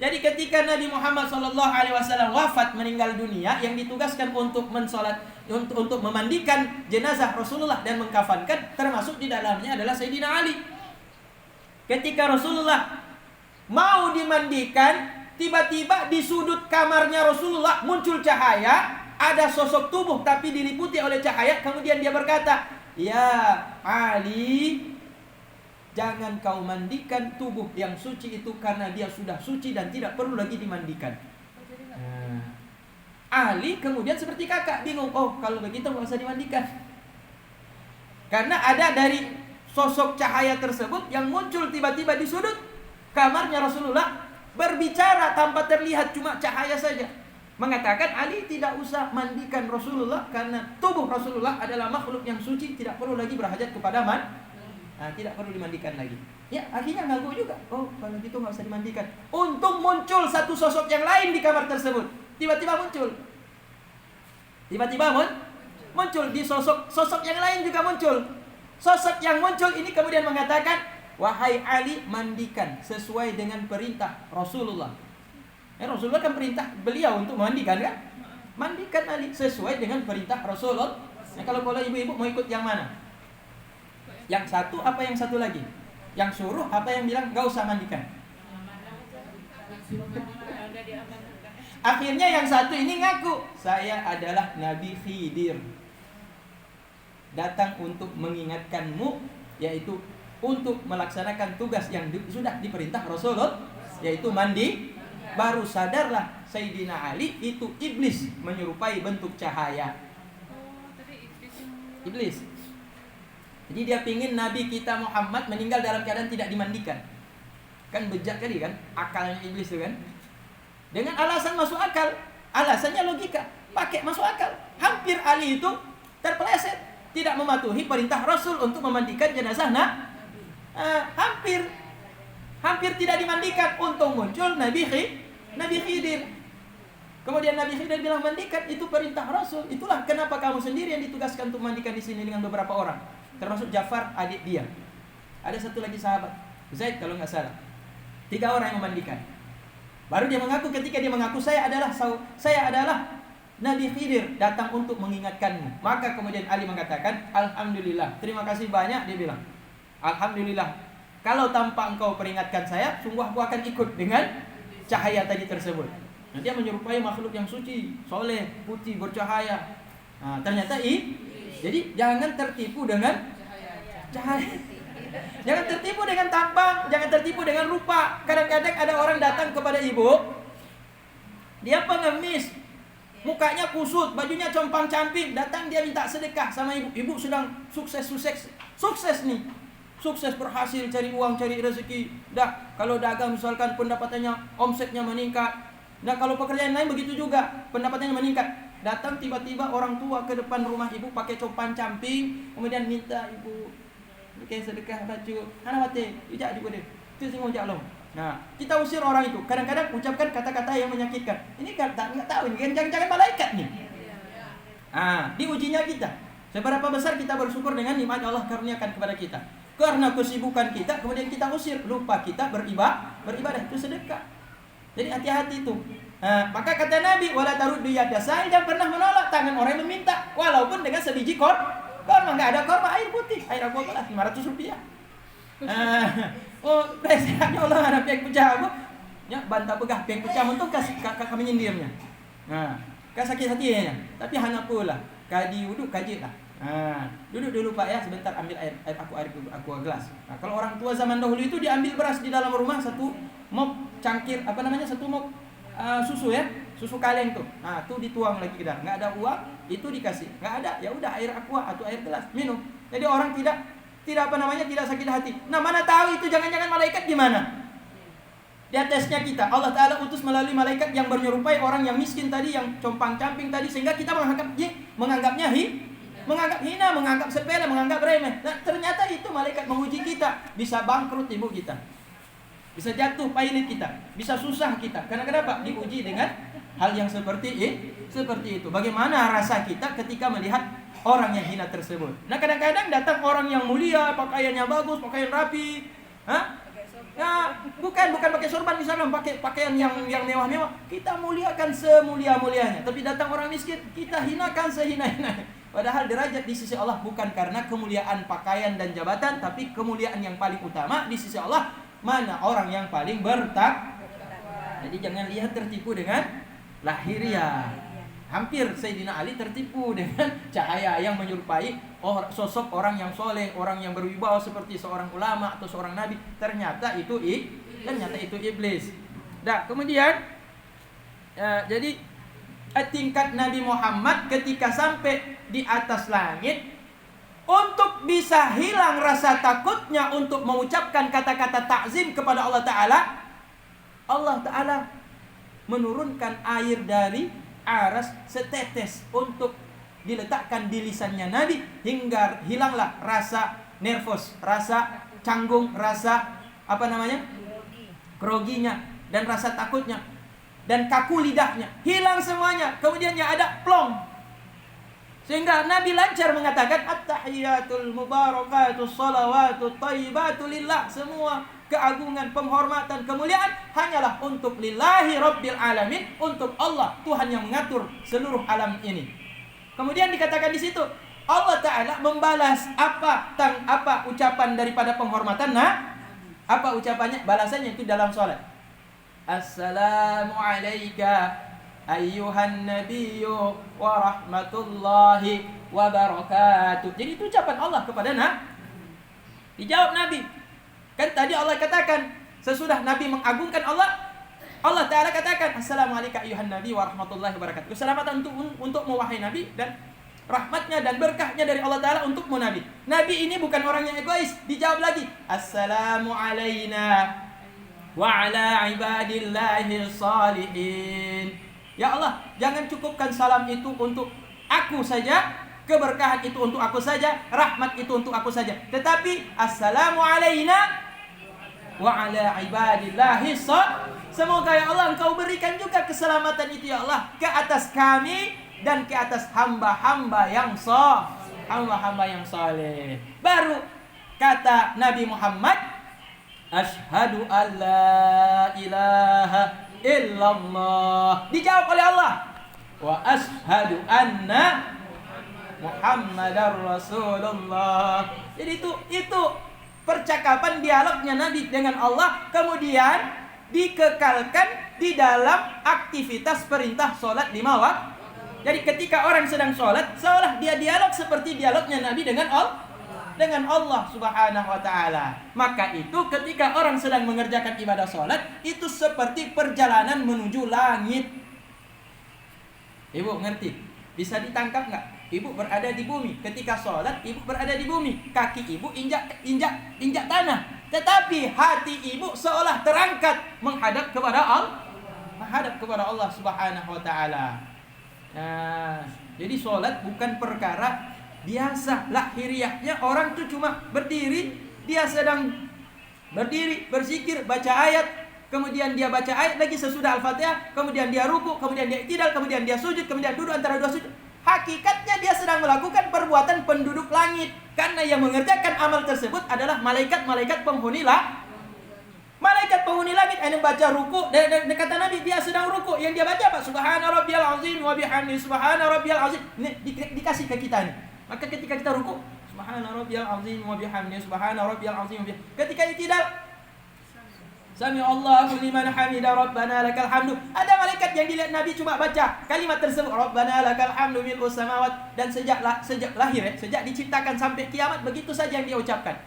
Jadi ketika Nabi Muhammad SAW wafat, meninggal dunia, yang ditugaskan untuk untuk memandikan jenazah Rasulullah dan mengkafankan, termasuk di dalamnya adalah Sayyidina Ali. Ketika Rasulullah mau dimandikan, tiba-tiba di sudut kamarnya Rasulullah muncul cahaya, ada sosok tubuh tapi diliputi oleh cahaya. Kemudian dia berkata, "Ya Ali, jangan kau mandikan tubuh yang suci itu, karena dia sudah suci dan tidak perlu lagi dimandikan." Ali kemudian seperti kakak bingung, oh kalau begitu nggak usah dimandikan, karena ada dari sosok cahaya tersebut yang muncul tiba-tiba di sudut kamarnya Rasulullah, berbicara tanpa terlihat, cuma cahaya saja, mengatakan Ali tidak usah mandikan Rasulullah karena tubuh Rasulullah adalah makhluk yang suci, tidak perlu lagi berhajat kepada tidak perlu dimandikan lagi. Ya akhirnya ganggu juga, oh kalau gitu nggak usah dimandikan. Untung muncul satu sosok yang lain di kamar tersebut, tiba-tiba muncul di sosok yang lain juga muncul. Sosok yang muncul ini kemudian mengatakan, "Wahai Ali, mandikan sesuai dengan perintah Rasulullah." Rasulullah kan perintah beliau untuk memandikan kan? Mandikan Ali sesuai dengan perintah Rasulullah. Kalau ibu-ibu mau ikut yang mana? Yang satu apa yang satu lagi? Yang suruh apa yang bilang nggak usah mandikan? Akhirnya yang satu ini ngaku, saya adalah Nabi Khidir, datang untuk mengingatkanmu, yaitu untuk melaksanakan tugas yang sudah diperintah Rasulullah, yaitu mandi. Baru sadarlah Sayyidina Ali itu iblis menyerupai bentuk cahaya. Iblis. Jadi dia pingin Nabi kita Muhammad meninggal dalam keadaan tidak dimandikan. Kan bejat kali kan akalnya iblis itu kan. Dengan alasan masuk akal, alasannya logika, pakai masuk akal. Hampir Ali itu terpeleset, tidak mematuhi perintah Rasul untuk memandikan jenazah hampir tidak dimandikan. Untung muncul Nabi Khidir. Kemudian Nabi Khidir bilang, mandikan, itu perintah Rasul. Itulah kenapa kamu sendiri yang ditugaskan untuk mandikan di sini dengan beberapa orang, termasuk Ja'far adik dia. Ada satu lagi sahabat, Zaid kalau nggak salah. 3 orang yang memandikan. Baru dia mengaku, ketika dia mengaku saya adalah Nabi Khidir datang untuk mengingatkanmu. Maka kemudian Ali mengatakan, alhamdulillah, terima kasih banyak, dia bilang. Alhamdulillah, kalau tanpa engkau peringatkan saya, sungguh aku akan ikut dengan cahaya tadi tersebut. Dia menyerupai makhluk yang suci, soleh, putih, bercahaya. Ternyata jadi jangan tertipu dengan cahaya. Jangan tertipu dengan tampang, jangan tertipu dengan rupa. Kadang-kadang ada orang datang kepada ibu, dia pengemis, mukanya kusut, bajunya compang-camping, datang dia minta sedekah sama ibu. Ibu sedang sukses nih. Sukses, berhasil cari uang, cari rezeki. Kalau dagang misalkan pendapatannya, omsetnya meningkat. Kalau pekerjaan lain begitu juga, pendapatannya meningkat. Datang tiba-tiba orang tua ke depan rumah ibu pakai compang-camping, kemudian minta ibu kayak sedekah baju. Ana wate, ijak juga deh. Itu sing ngojak lo. Nah, kita usir orang itu. Kadang-kadang ucapkan kata-kata yang menyakitkan. Ini nggak tahu, ini jangan-jangan malaikat nih. Diujinya kita. Seberapa besar kita bersyukur dengan nikmat Allah karuniakan kepada kita. Karena kesibukan kita, kemudian kita usir. Lupa kita beribadah. Itu sedekah. Jadi hati-hati itu. Maka kata Nabi, wala taruddu yada sa'il, jangan pernah menolak tangan orang yang meminta, walaupun dengan sebiji korma. Nggak ada korma, air putih, air aqua lah, 500 rupiah. Biasanya Allah ada piang pecah aku, ya bantah pegah piang pecah untuk kasih kami nyindirnya. Sakit hatinya, tapi hana pula. Kadi wudhu kaji lah. Duduk dulu Pak ya, sebentar ambil air aqua gelas. Nah, kalau orang tua zaman dahulu itu diambil beras di dalam rumah, satu mop cangkir, satu mop susu ya, susu kaleng tuh. Nah, tuh dituang lagi ke dalam. Nggak ada uang, itu dikasih. Nggak ada, ya udah air aqua atau air gelas, minum. Jadi orang tidak sakit hati. Nah, mana tahu itu jangan-jangan malaikat gimana? Di atasnya kita, Allah Ta'ala utus melalui malaikat yang menyerupai orang yang miskin tadi, yang compang-camping tadi, sehingga kita menganggapnya hina, menganggap sepele, menganggap remeh. Nah, ternyata itu malaikat menguji kita. Bisa bangkrut ibu kita, bisa jatuh pailit kita, bisa susah kita. Karena kenapa? Diuji dengan hal yang seperti itu. Bagaimana rasa kita ketika melihat orang yang hina tersebut? Nah, kadang-kadang datang orang yang mulia, pakaiannya bagus, pakaian rapi. Nah, bukan pakai sorban misalnya, pakai pakaian yang mewah-mewah. Kita muliakan semulia-mulianya. Tapi datang orang miskin, kita hinakan sehina-hinanya. Padahal derajat di sisi Allah bukan karena kemuliaan pakaian dan jabatan, tapi kemuliaan yang paling utama di sisi Allah, mana orang yang paling bertakwa. Jadi jangan lihat tertipu dengan lahiriah. Hampir Sayyidina Ali tertipu dengan cahaya yang menyerupai sosok orang yang soleh, orang yang berwibawa seperti seorang ulama atau seorang nabi. Ternyata itu iblis. Nah, kemudian jadi tingkat Nabi Muhammad ketika sampai di atas langit, untuk bisa hilang rasa takutnya untuk mengucapkan kata-kata takzim kepada Allah Ta'ala menurunkan air dari aras setetes untuk diletakkan di lisannya Nabi, hingga hilanglah rasa nervous, rasa canggung, rasa groginya, dan rasa takutnya, dan kaku lidahnya, hilang semuanya. Kemudian yang ada plong, sehingga Nabi lancar mengatakan at-tahiyatul mubarakatus salawatut thayyibatu lillah. Semua keagungan, penghormatan, kemuliaan hanyalah untuk lillahi rabbil alamin, untuk Allah, Tuhan yang mengatur seluruh alam ini. Kemudian dikatakan di situ Allah Ta'ala membalas apa ucapan daripada penghormatan. Nah, apa ucapannya? Balasannya itu dalam salat. Assalamu alayka ayyuhan nabiyyu wa rahmatullahi wa barakatuh. Jadi itu ucapan Allah kepada dijawab Nabi. Kan tadi Allah katakan sesudah Nabi mengagungkan Allah Ta'ala katakan Assalamualaikum ayuhan Nabi wa rahmatullahi wa barakatuh. Keselamatan untuk wahai Nabi, dan rahmatnya dan berkahnya dari Allah Ta'ala untukmu Nabi. Nabi ini bukan orang yang egois. Dijawab lagi, Assalamu alayna wa ala ibadillahi salihin. Ya Allah, jangan cukupkan salam itu untuk aku saja, keberkahan itu untuk aku saja, rahmat itu untuk aku saja, tetapi Assalamu alayna wa ala ibadillahi semoga ya Allah Engkau berikan juga keselamatan itu ya Allah ke atas kami dan ke atas hamba-hamba yang saleh. Baru kata Nabi Muhammad, asyhadu an la ilaha illallah. Dijawab oleh Allah, wa asyhadu anna Muhammadar Rasulullah. Jadi itu percakapan dialognya Nabi dengan Allah, kemudian dikekalkan di dalam aktivitas perintah sholat 5 waktu. Jadi ketika orang sedang sholat, seolah dia dialog seperti dialognya Nabi dengan Allah Subhanahu wa ta'ala. Maka itu ketika orang sedang mengerjakan ibadah sholat, itu seperti perjalanan menuju langit. Ibu ngerti? Bisa ditangkap nggak? Ibu berada di bumi. Ketika sholat, ibu berada di bumi. Kaki ibu injak tanah. Tetapi hati ibu seolah terangkat menghadap kepada Allah Subhanahu wa ta'ala. Nah, jadi sholat bukan perkara biasa lahiriahnya. Orang tuh cuma berdiri, dia sedang berdiri, berzikir, baca ayat, kemudian dia baca ayat lagi sesudah Al-Fatihah, kemudian dia ruku, kemudian dia i'tidal, kemudian dia sujud, kemudian duduk antara dua sujud. Hakikatnya dia sedang melakukan perbuatan penduduk langit, karena yang mengerjakan amal tersebut adalah malaikat-malaikat penghuni malaikat penghuni langit. Yang baca ruku, dan kata Nabi dia sedang ruku, yang dia baca apa? Subhana rabbiyal azim wa bihamdi subhana rabbiyal azim. Ini dikasih ke kita nih. Maka ketika kita ruku, subhana rabbiyal azim wa bihamdi subhana rabbiyal azim wa bihamdi. Ketika tidak, Sami Allahu liman hamida rabbana lakal hamdu. Ada malaikat yang dilihat Nabi cuma baca kalimat tersebut, rabbana lakal hamdu mil'us samawat, dan sejak lahir, sejak diciptakan sampai kiamat begitu saja yang dia ucapkan.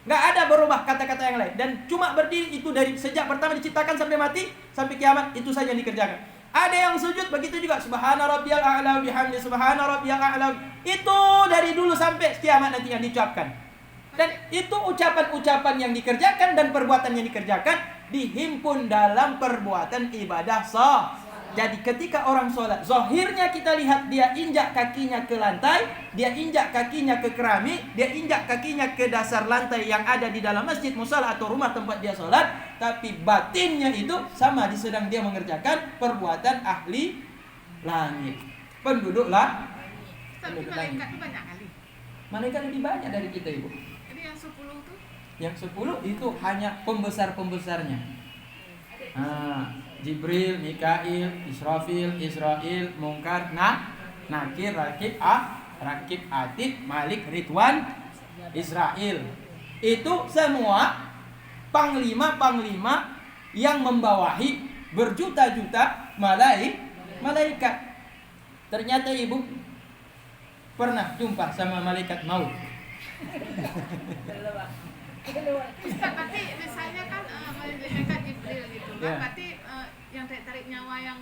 Enggak ada berubah kata-kata yang lain, dan cuma berdiri itu dari sejak pertama diciptakan sampai mati, sampai kiamat, itu saja yang dikerjakan. Ada yang sujud begitu juga, subhana rabbiyal a'la bihamdi subhana rabbiyal a'la. Itu dari dulu sampai kiamat nanti yang diucapkan. Dan itu ucapan-ucapan yang dikerjakan dan perbuatan yang dikerjakan dihimpun dalam perbuatan ibadah sah. Jadi ketika orang sholat, zahirnya kita lihat dia injak kakinya ke lantai, dia injak kakinya ke keramik, dia injak kakinya ke dasar lantai yang ada di dalam masjid, musala atau rumah tempat dia sholat. Tapi batinnya itu sama, sedang dia mengerjakan perbuatan ahli langit, penduduk Tapi langit. malaikat itu banyak kali. Malaikat lebih banyak dari kita, Ibu. Jadi yang 10 itu Yang 10 itu hanya pembesar-pembesarnya. Jibril, Mikail, Israfil, Israil, Munkar, Nakir, Rakib, Atid, Malik, Ridwan, Israel. Itu semua panglima-panglima yang membawahi berjuta-juta malaikat. Ternyata Ibu pernah jumpa sama malaikat maut. Ustaz, berarti misalnya kan malaikat Jibril gitu kan, Ya. berarti yang tarik nyawa yang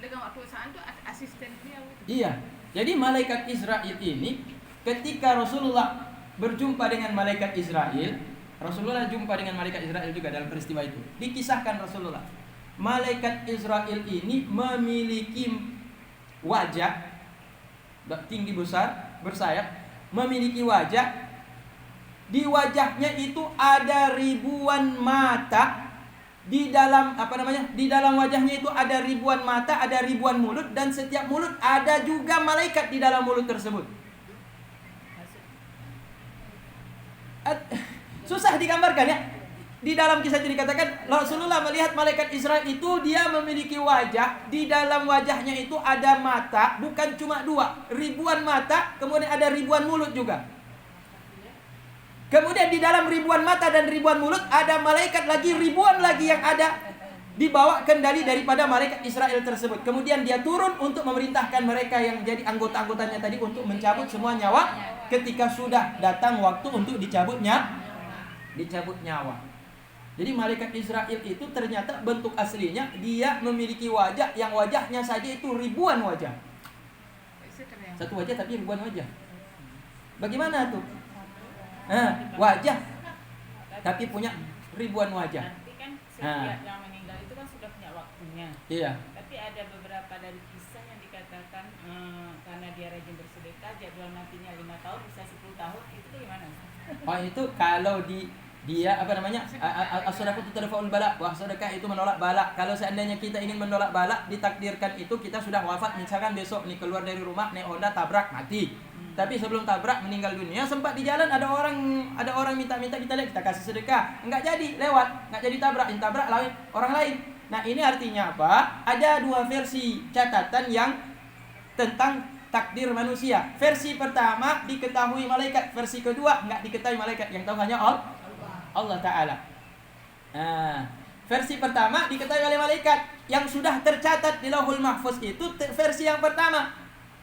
dengan waktu saat itu asisten beliau gitu. Iya. Jadi malaikat Israel ini ketika Rasulullah berjumpa dengan malaikat Israel, Rasulullah jumpa dengan malaikat Israel juga dalam peristiwa itu. Dikisahkan Rasulullah, malaikat Israel ini memiliki wajah tinggi besar, bersayap, memiliki wajah. Di wajahnya itu ada ribuan mata. Di dalam Di dalam wajahnya itu ada ribuan mata, ada ribuan mulut, dan setiap mulut ada juga malaikat di dalam mulut tersebut. Susah digambarkan ya. Di dalam kisah itu dikatakan Rasulullah melihat malaikat Israel itu, dia memiliki wajah, di dalam wajahnya itu ada mata, bukan cuma 2, ribuan mata, kemudian ada ribuan mulut juga. Kemudian di dalam ribuan mata dan ribuan mulut ada malaikat lagi, ribuan lagi yang ada di bawah kendali daripada malaikat Israel tersebut. Kemudian dia turun untuk memerintahkan mereka yang jadi anggota-anggotanya tadi untuk mencabut semua nyawa ketika sudah datang waktu untuk dicabut nyawa. Jadi malaikat Israel itu ternyata bentuk aslinya dia memiliki wajah yang wajahnya saja itu ribuan wajah. Satu wajah tapi ribuan wajah. Bagaimana tuh? Wajah tapi punya ribuan wajah. Nanti kan setiap yang meninggal itu kan sudah punya waktunya. Iya. Tapi ada beberapa dari kisah yang dikatakan karena dia rajin bersedekah, jadwal matinya 5 tahun bisa 10 tahun, itu tuh gimana? Oh, itu kalau dia as-sadaqatu tadfa'ul bala, wah sedekah itu menolak bala. Kalau seandainya kita ingin menolak bala, ditakdirkan itu kita sudah wafat, misalkan besok nih keluar dari rumah naik Honda tabrak mati. Tapi sebelum tabrak meninggal dunia, sempat di jalan ada orang minta-minta, kita lihat, kita kasih sedekah, enggak jadi, lewat, enggak jadi tabrak, yang tabrak lain orang lain. Nah, ini artinya apa? Ada 2 versi catatan yang tentang takdir manusia. Versi pertama diketahui malaikat, versi kedua enggak diketahui malaikat, yang tahu hanya Allah Ta'ala. Versi pertama diketahui oleh malaikat yang sudah tercatat di Lauhul Mahfuz, itu versi yang pertama.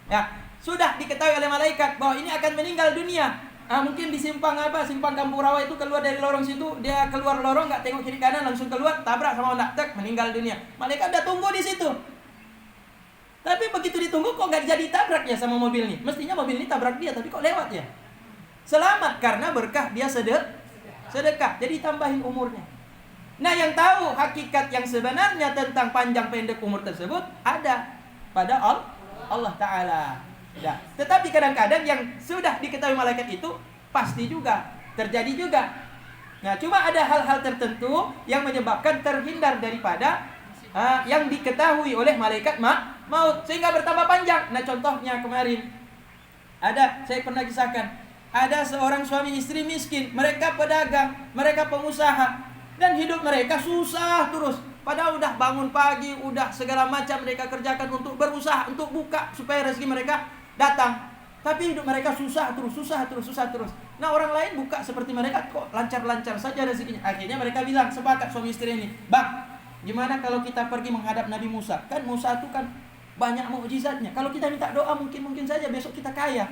Ya, sudah diketahui oleh malaikat bahwa ini akan meninggal dunia. Mungkin di simpang Kampung Rawa itu, keluar dari lorong situ, dia keluar lorong nggak tengok kiri kanan, langsung keluar tabrak sama Honda, meninggal dunia. Malaikat udah tunggu di situ. Tapi begitu ditunggu kok nggak jadi tabrak ya sama mobil ini. Mestinya mobil ini tabrak dia, tapi kok lewat ya? Selamat karena berkah dia sedekah. Jadi tambahin umurnya. Nah, yang tahu hakikat yang sebenarnya tentang panjang pendek umur tersebut ada pada Allah Ta'ala. Ya. Tetapi kadang-kadang yang sudah diketahui malaikat itu pasti juga terjadi juga. Nah, cuma ada hal-hal tertentu yang menyebabkan terhindar daripada yang diketahui oleh malaikat maut sehingga bertambah panjang. Nah, contohnya kemarin saya pernah kisahkan, ada seorang suami istri miskin, mereka pedagang, mereka pengusaha, dan hidup mereka susah terus. Padahal udah bangun pagi, udah segala macam mereka kerjakan untuk berusaha, untuk buka supaya rezeki mereka datang. Tapi hidup mereka susah terus. Nah, orang lain buka seperti mereka kok lancar-lancar saja rezekinya. Akhirnya mereka bilang, sepakat suami istri ini, "Bang, gimana kalau kita pergi menghadap Nabi Musa? Kan Musa itu kan banyak mukjizatnya. Kalau kita minta doa mungkin saja besok kita kaya."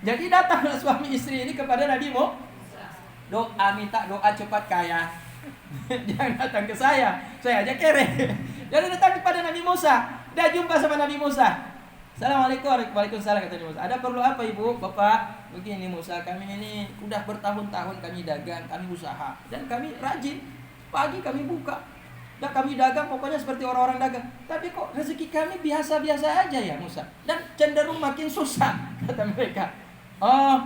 Jadi datanglah suami istri ini kepada Nabi Musa. Minta doa cepat kaya. Jangan datang ke saya aja kere. Jadi datang kepada Nabi Musa. Dia jumpa sama Nabi Musa. "Assalamualaikum." "Waalaikumsalam," kata Nabi Musa. "Ada perlu apa ibu, bapak?" "Begini Musa, kami ini udah bertahun-tahun kami dagang, kami usaha, dan kami rajin. Pagi kami buka, dan kami dagang pokoknya seperti orang-orang dagang. Tapi kok rezeki kami biasa-biasa aja ya Musa, dan cenderung makin susah," kata mereka. "Oh,"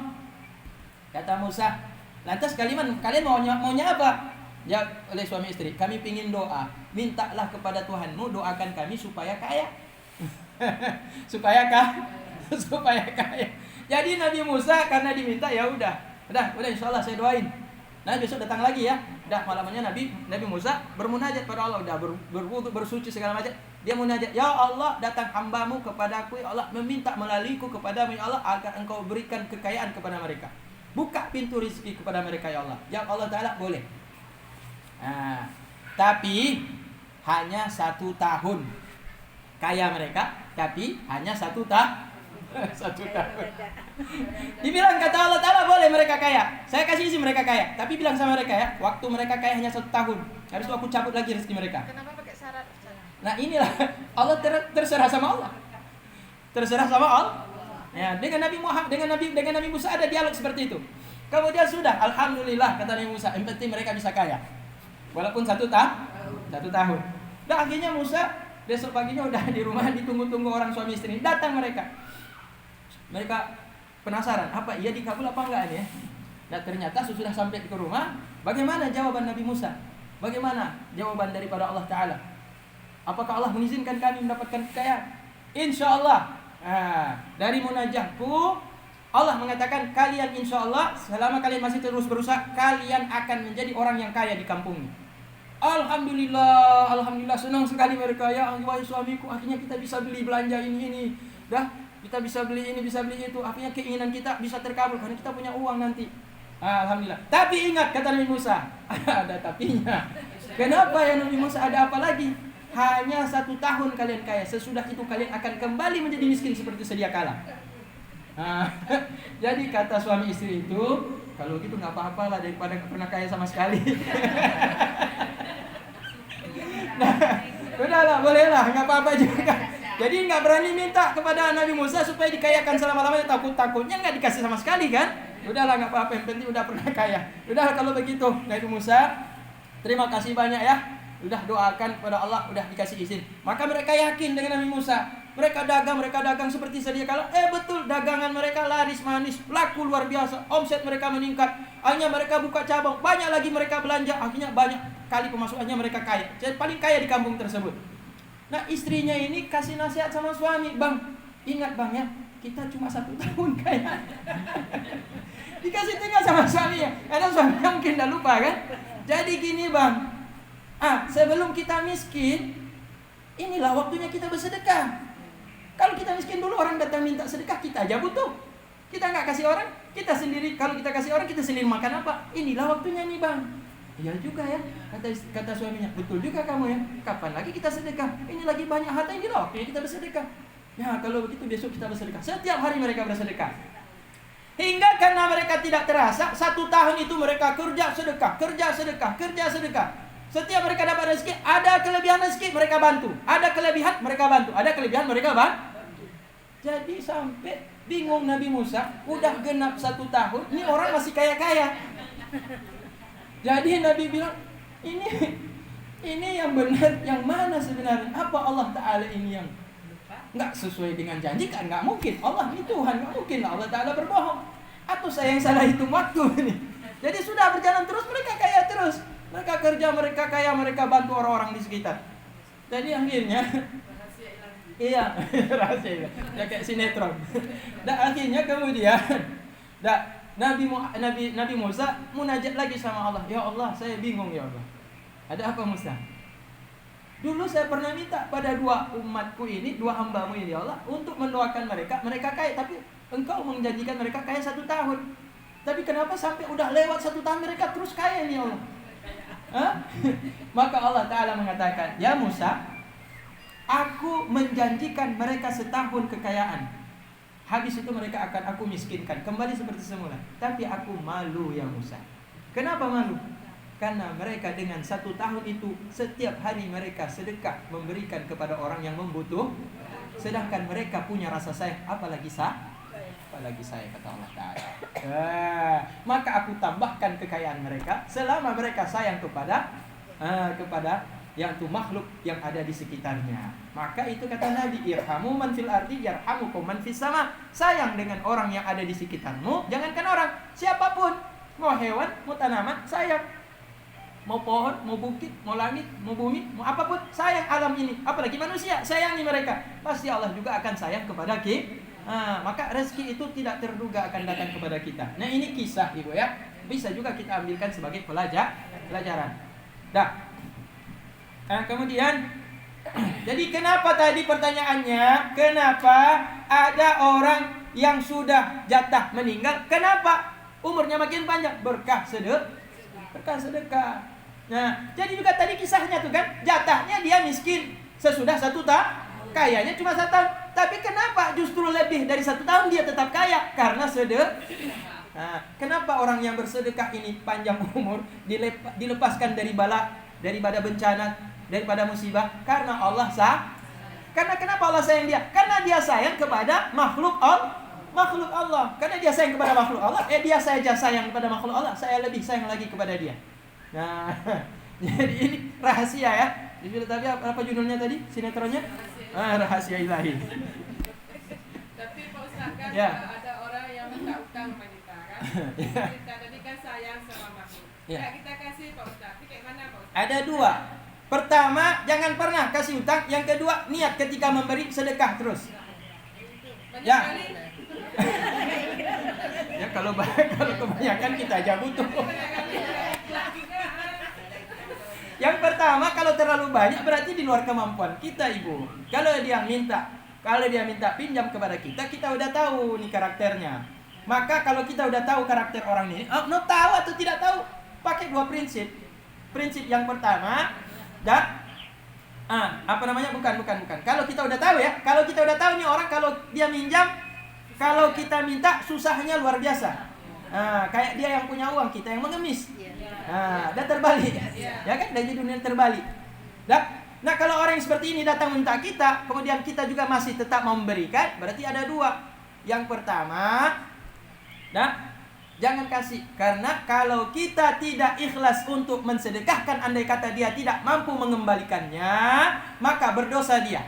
kata Musa, "lantas kalian maunya apa?" Jawab oleh suami istri, "Kami pingin doa. Mintalah kepada Tuhanmu, doakan kami supaya kaya." supaya kaya. Jadi Nabi Musa karena diminta, ya udah insyaallah saya doain. Nah, besok datang lagi ya. Udah malamnya Nabi Musa bermunajat pada Allah, udah berwudu, bersuci segala macam. Dia munajat, "Ya Allah, datang hambamu kepadaku, ya Allah, meminta melaluiku kepadamu, ya Allah, agar engkau berikan kekayaan kepada mereka. Buka pintu rezeki kepada mereka, ya Allah." Ya Allah Ta'ala, boleh. Nah, tapi hanya 1 tahun kaya mereka, tapi hanya 1 tahun. 1 tahun. Dibilang kata Allah Ta'ala, boleh mereka kaya, saya kasih izin mereka kaya, tapi bilang sama mereka ya, waktu mereka kaya hanya 1 tahun. Habis itu aku cabut lagi rezeki mereka. Kenapa pakai syarat? Nah, inilah Allah terserah sama Allah. Terserah sama Allah. Ya, dengan Nabi Musa ada dialog seperti itu. Kemudian sudah, alhamdulillah kata Nabi Musa, yang penting mereka bisa kaya. Walaupun 1 tahun. Dan akhirnya Musa besok paginya udah di rumah, ditunggu-tunggu orang suami istri. Datang mereka. Mereka penasaran, apa iya dikabul apa enggak ini ya? Dan ternyata sudah sampai ke rumah, bagaimana jawaban Nabi Musa? Bagaimana jawaban daripada Allah Ta'ala? Apakah Allah mengizinkan kami mendapatkan kekayaan? InsyaAllah. Dari munajahku, Allah mengatakan, kalian insyaAllah selama kalian masih terus berusaha, kalian akan menjadi orang yang kaya di kampung. Alhamdulillah, senang sekali mereka. Ya Allah, suamiku, akhirnya kita bisa beli belanja ini. Dah, kita bisa beli ini, bisa beli itu. Akhirnya keinginan kita bisa terkabul karena kita punya uang nanti. Alhamdulillah. Tapi ingat, kata Nabi Musa, ada tapinya. Kenapa ya Nabi Musa, ada apa lagi? Hanya 1 tahun kalian kaya. Sesudah itu kalian akan kembali menjadi miskin seperti sedia kala. Jadi kata suami istri itu, kalau gitu nggak apa-apa lah daripada nggak pernah kaya sama sekali. Nah, udahlah, bolehlah, nggak apa-apa juga. Jadi nggak berani minta kepada Nabi Musa supaya dikayakan selama-lamanya, takutnya nggak dikasih sama sekali kan? Udahlah, nggak apa-apa, yang penting udah pernah kaya. Udahlah kalau begitu, Nabi Musa, terima kasih banyak ya. Udah doakan kepada Allah, udah dikasih izin. Maka mereka yakin dengan Nabi Musa. Mereka dagang seperti sedia kala. Betul, dagangan mereka laris manis, laku luar biasa. Omset mereka meningkat. Akhirnya mereka buka cabang, banyak lagi mereka belanja. Akhirnya banyak kali pemasukannya, mereka kaya. Jadi paling kaya di kampung tersebut. Nah, istrinya ini kasih nasihat sama suami, "Bang, ingat bang ya, kita cuma 1 tahun kaya." Dikasih tinggal sama suaminya. Karena suaminya mungkin dah lupa kan. Jadi gini bang, sebelum kita miskin, inilah waktunya kita bersedekah. Kalau kita miskin dulu, orang datang minta sedekah, kita aja butuh. Kita nggak kasih orang, kita sendiri. Kalau kita kasih orang, kita sendiri makan apa? Inilah waktunya nih bang. Iya juga ya, kata suaminya. Betul juga kamu ya. Kapan lagi kita sedekah? Ini lagi banyak harta, inilah waktunya kita bersedekah. Ya kalau begitu besok kita bersedekah. Setiap hari mereka bersedekah. Hingga karena mereka tidak terasa, 1 tahun itu mereka kerja sedekah. Setiap mereka dapat rezeki, ada kelebihan rezeki mereka bantu, ada kelebihan mereka bantu. Jadi sampai bingung Nabi Musa, udah genap 1 tahun, ini orang masih kaya-kaya. Jadi Nabi bilang, ini yang benar, yang mana sebenarnya? Apa Allah Ta'ala ini yang nggak sesuai dengan janji? Kan nggak mungkin, Allah ini Tuhan, nggak mungkin Allah Ta'ala berbohong. Atau saya yang salah hitung waktu ini. Jadi sudah berjalan terus, mereka kaya terus. Mereka kerja, mereka kaya, mereka bantu orang-orang di sekitar. Jadi akhirnya iya, rahasia. Ya kayak sinetron. Dan akhirnya kemudian Nabi Musa munajat lagi sama Allah. Ya Allah, saya bingung ya Allah. Ada apa Musa? Dulu saya pernah minta pada dua umatku ini, dua hambamu ini ya Allah, untuk mendoakan mereka kaya, tapi engkau menjanjikan mereka kaya 1 tahun. Tapi kenapa sampai udah lewat 1 tahun mereka terus kaya ini ya Allah? Hah? Maka Allah Ta'ala mengatakan, ya Musa, aku menjanjikan mereka setahun kekayaan. Habis itu mereka akan aku miskinkan, kembali seperti semula. Tapi aku malu ya Musa. Kenapa malu? Karena mereka dengan 1 tahun itu setiap hari mereka sedekah memberikan kepada orang yang membutuh. Sedangkan mereka punya rasa sayang, apalagi saya kata Allah Ta'ala. Maka aku tambahkan kekayaan mereka selama mereka sayang kepada yaitu makhluk yang ada di sekitarnya. Maka itu kata Nabi, irhamu man fil ardi yarhamukum man fis sama. Sayang dengan orang yang ada di sekitarmu, jangankan orang, siapapun, mau hewan, mau tanaman, sayang. Mau pohon, mau bukit, mau langit, mau bumi, mau apapun, sayang alam ini. Apalagi manusia, sayangi mereka. Pasti Allah juga akan sayang kepada kita. Maka rezeki itu tidak terduga akan datang kepada kita. Nah ini kisah ibu ya, bisa juga kita ambilkan sebagai pelajaran. Kemudian jadi kenapa tadi pertanyaannya, kenapa ada orang yang sudah jatah meninggal, kenapa umurnya makin panjang? Berkah sedekah. Nah, jadi juga tadi kisahnya tuh kan, jatahnya dia miskin sesudah 1 tahun, kayanya cuma 1 tahun. Tapi kenapa justru lebih dari 1 tahun dia tetap kaya? Karena sedekah. Nah, kenapa orang yang bersedekah ini panjang umur, dilepaskan dari bala, daripada bencana, daripada musibah? Karena Allah Karena kenapa Allah sayang dia? Karena dia sayang kepada makhluk Allah. Karena dia sayang kepada makhluk Allah, dia saja sayang kepada makhluk Allah, saya lebih sayang lagi kepada dia. Nah, jadi ini rahasia ya. Jadi tadi apa judulnya tadi? Sinetronnya? Rahasia ilahi. Tapi Pak Ustaz kan ada orang yang minta utang sama kita kan? Kita tadi kan sayang sama makhluk. Kita kasih Pak Ustaz. Tapi kayak mana Pak Ustaz? Ada 2. Pertama, jangan pernah kasih utang. Yang kedua, niat ketika memberi sedekah terus. Banyak kali. Ya kalau kebanyakan kita aja butuh. Yang pertama, kalau terlalu banyak berarti di luar kemampuan kita ibu. Kalau dia minta pinjam kepada kita udah tahu nih karakternya. Maka kalau kita udah tahu karakter orang ini, tahu atau tidak tahu, pakai 2 prinsip. Prinsip yang pertama, bukan. Kalau kita udah tahu nih orang, kalau dia minjam, kalau kita minta susahnya luar biasa. Kayak dia yang punya uang, kita yang mengemis. Dan terbalik. Ya kan, dari dunia terbalik. Nah, kalau orang yang seperti ini datang minta kita, kemudian kita juga masih tetap memberikan, berarti ada 2. Yang pertama, jangan kasih. Karena kalau kita tidak ikhlas untuk mensedekahkan, andai kata dia tidak mampu mengembalikannya, maka berdosa dia.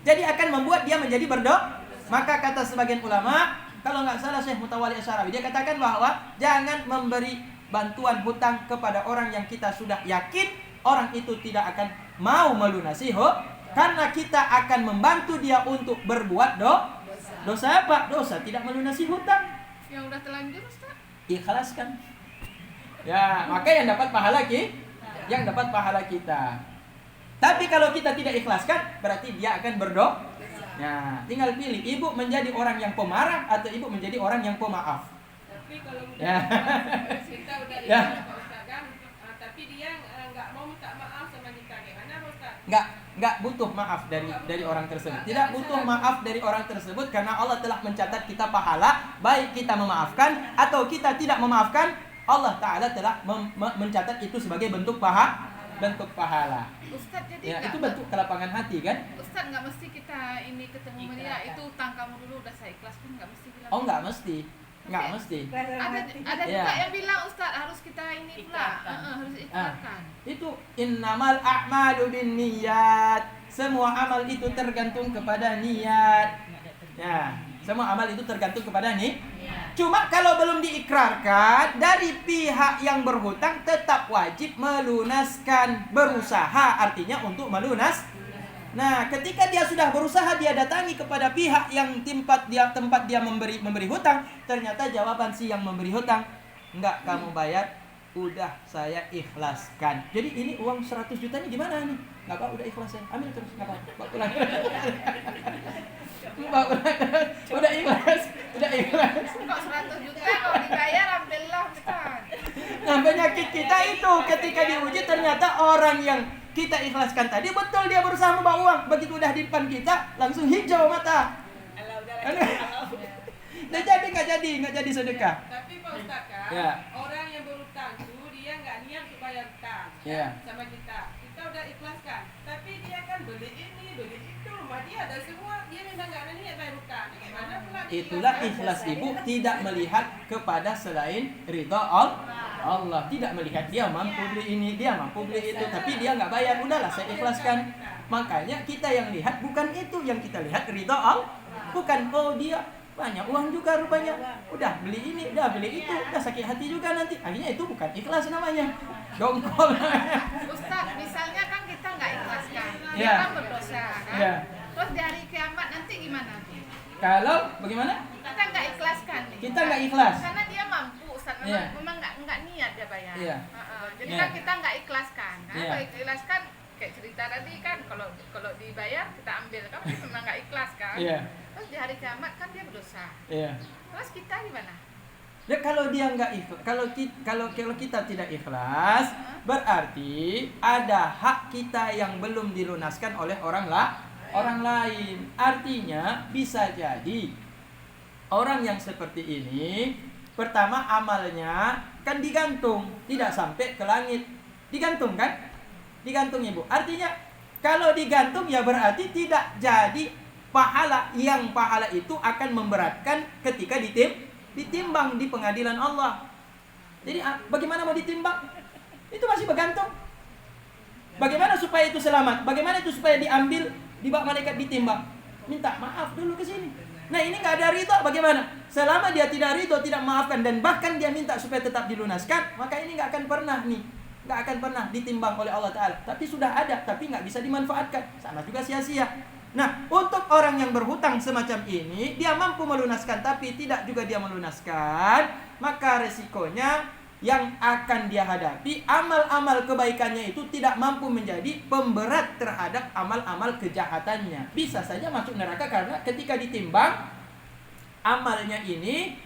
Jadi akan membuat dia menjadi berdosa. Maka kata sebagian ulama, kalau nggak salah Syekh Mutawalli Asy'arawi, dia katakan bahwa jangan memberi bantuan hutang kepada orang yang kita sudah yakin orang itu tidak akan mau melunasi karena kita akan membantu dia untuk berbuat dosa apa? Dosa tidak melunasi hutang. Yang udah telanjur Ustaz? Ikhlaskan. Ya, maka yang dapat pahala kita. Tapi kalau kita tidak ikhlaskan, berarti dia akan berdosa. Nah, tinggal pilih, ibu menjadi orang yang pemarah atau ibu menjadi orang yang pemaaf. Tapi kalau kita udah Pak Ustaz kan, tapi dia nggak mau minta maaf sama kita, gimana Pak Ustaz? Nggak butuh maaf dari orang tersebut. Tidak butuh maaf dari orang tersebut karena Allah telah mencatat kita pahala, baik kita memaafkan atau kita tidak memaafkan, Allah Ta'ala telah mencatat itu sebagai bentuk pahala. Ustaz, jadi ya, itu bentuk kelapangan hati kan? Ustaz, nggak mesti kita ini ketemu dia itu utang kamu dulu udah saya ikhlas pun nggak mesti bilang. Nggak mesti. Ada juga yang bilang Ustaz harus kita ini pula, harus ikhlaskan. Itu innamal a'malu binniyat. Semua amal itu tergantung kepada niat. Ya, semua amal itu tergantung kepada Cuma kalau belum diikrarkan, dari pihak yang berhutang tetap wajib melunaskan. Berusaha artinya untuk melunas. Nah, ketika dia sudah berusaha, dia datangi kepada pihak yang tempat dia memberi hutang, ternyata jawaban si yang memberi hutang, enggak, kamu bayar, udah saya ikhlaskan. Jadi ini uang 100 juta ini gimana nih? Enggak apa, udah ikhlas ya. Ambil terus, enggak apa, bawa pulang. Udah ikhlas. Kok 100 juta kalau dibayar ambillah bukan. Nah, penyakit kita itu ketika diuji ternyata orang yang kita ikhlaskan tadi betul dia berusaha membawa uang, begitu udah di depan kita langsung hijau mata. Nah, jadi nggak jadi sedekah. Tapi Pak Ustaz kan, Ya. orang yang berutang itu dia nggak niat untuk bayar utang Ya. sama kita. Kita udah ikhlaskan, tapi dia kan beli ini, beli itu, rumah dia ada semua, dia memang nggak ada niat bayar utang. Gimana pula? Itulah ikhlas ibu, tidak melihat kepada selain ridha Allah. Tidak melihat dia mampu beli ini, dia mampu beli itu, tapi dia nggak bayar. Udahlah, saya ikhlaskan. Makanya kita yang lihat bukan itu, yang kita lihat ridha Allah. Bukan, oh dia banyak uang juga rupanya, udah beli ini, udah beli itu, udah sakit hati juga nanti. Akhirnya itu bukan ikhlas namanya, dongkol. Ustaz, misalnya kan kita nggak ikhlaskan, Ya. kita berdosa kan? Ya. Terus di hari kiamat nanti gimana? Kalau bagaimana? Kita nggak ikhlaskan nih. Kita nggak ikhlas. Karena dia mampu, Ustaz. Iya. Memang nggak niat dia bayar. Iya. Jadi Iya. kan kita nggak ikhlaskan. Kan? Iya. Kalau ikhlaskan kayak cerita tadi kan, kalau dibayar kita ambil kan memang nggak ikhlas kan. Iya. Terus di hari kiamat kan dia berdosa. Iya. Terus kita gimana? Ya kalau dia nggak ikhlas, kalau kita tidak ikhlas, berarti ada hak kita yang belum dilunaskan oleh orang lain. Artinya bisa jadi orang yang seperti ini, pertama amalnya kan digantung, tidak sampai ke langit. Digantung kan? Digantung ibu. Artinya kalau digantung ya berarti tidak jadi pahala, yang pahala itu akan memberatkan ketika ditimbang di pengadilan Allah. Jadi bagaimana mau ditimbang? Itu masih bergantung. Bagaimana supaya itu selamat? Bagaimana itu supaya diambil, dibawa malaikat ditimbang? Minta maaf dulu ke sini. Nah, ini nggak ada ridho, bagaimana? Selama dia tidak ridho, tidak maafkan, dan bahkan dia minta supaya tetap dilunaskan, maka ini nggak akan pernah ditimbang oleh Allah Ta'ala. Tapi sudah ada, tapi nggak bisa dimanfaatkan. Sama juga sia-sia. Nah, untuk orang yang berhutang semacam ini, dia mampu melunaskan tapi tidak juga dia melunaskan, maka resikonya yang akan dia hadapi, amal-amal kebaikannya itu tidak mampu menjadi pemberat terhadap amal-amal kejahatannya. Bisa saja masuk neraka karena ketika ditimbang amalnya ini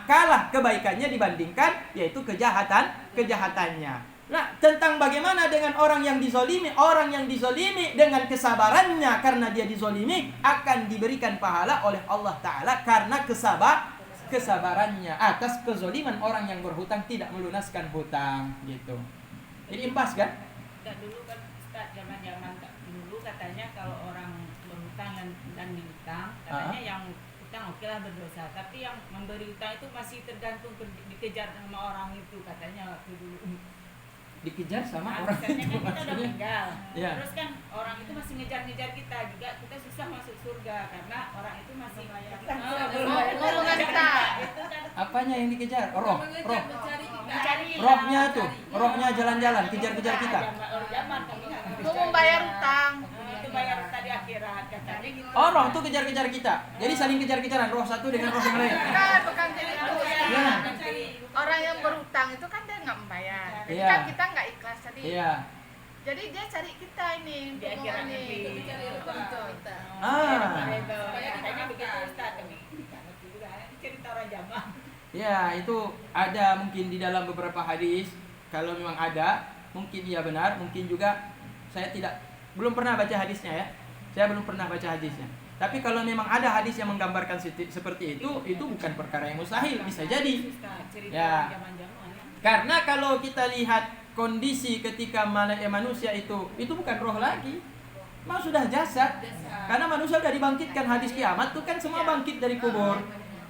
kalah kebaikannya dibandingkan yaitu kejahatannya. Nah, tentang bagaimana dengan orang yang dizolimi dengan kesabarannya karena dia dizolimi akan diberikan pahala oleh Allah Ta'ala karena kesabarannya atas kezoliman orang yang berhutang tidak melunaskan hutang gitu. Jadi impas kan? Dulu kan Ustaz, zaman-zaman dulu katanya kalau orang berhutang dan dihutang, katanya yang hutang okelah berdosa, tapi yang memberi hutang itu masih tergantung dikejar sama orang itu katanya waktu dulu. Dikejar sama orang Misalnya itu kan kita udah meninggal, Ya. terus kan orang itu masih ngejar-ngejar kita juga, kita susah masuk surga karena orang itu masih Golongan kita. Itu kan Apanya yang dikejar? Roh. mencari Rohnya tuh, rohnya jalan-jalan kejar-kejar kita. Zaman kan Mau membayar utang. itu bayar tadi akhirat katanya gitu. Oh, roh tuh kejar-kejar kita. Jadi saling kejar-kejaran roh satu dengan roh yang lain. Bukan jadi itu. Ya. Orang yang berutang itu kan dia nggak membayar. Jadi Iya. kan kita nggak ikhlas tadi. Iya. Jadi dia cari kita ini, Di akhirat ini. nanti. Betul. Katanya begitu Ustaz. Cerita orang zaman. Ya, itu ada mungkin di dalam beberapa hadis. Kalau memang ada, mungkin iya benar, mungkin juga saya belum pernah baca hadisnya ya. Saya belum pernah baca hadisnya. Tapi kalau memang ada hadis yang menggambarkan seperti itu bukan perkara yang mustahil, bisa jadi. Ya. Karena kalau kita lihat kondisi ketika manusia itu bukan roh lagi. Memang sudah jasad. Karena manusia sudah dibangkitkan, hadis kiamat itu kan semua bangkit dari kubur.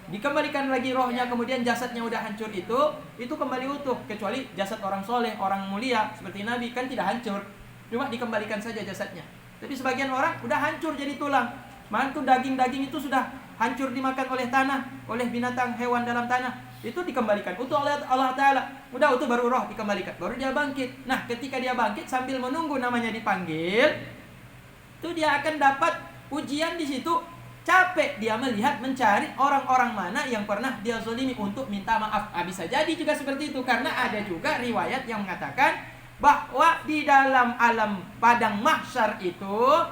Dikembalikan lagi rohnya, kemudian jasadnya udah hancur itu kembali utuh, kecuali jasad orang soleh, orang mulia seperti Nabi kan tidak hancur, cuma dikembalikan saja jasadnya. Tapi sebagian orang udah hancur jadi tulang, mantu daging itu sudah hancur dimakan oleh tanah, oleh binatang hewan dalam tanah, itu dikembalikan untuk Allah Ta'ala. Udah itu baru roh dikembalikan, baru dia bangkit. Nah ketika dia bangkit sambil menunggu namanya dipanggil, itu dia akan dapat ujian di situ. Capek dia melihat mencari orang-orang mana yang pernah dia zalimi untuk minta maaf. Bisa jadi juga seperti itu, karena ada juga riwayat yang mengatakan bahwa di dalam alam padang mahsyar itu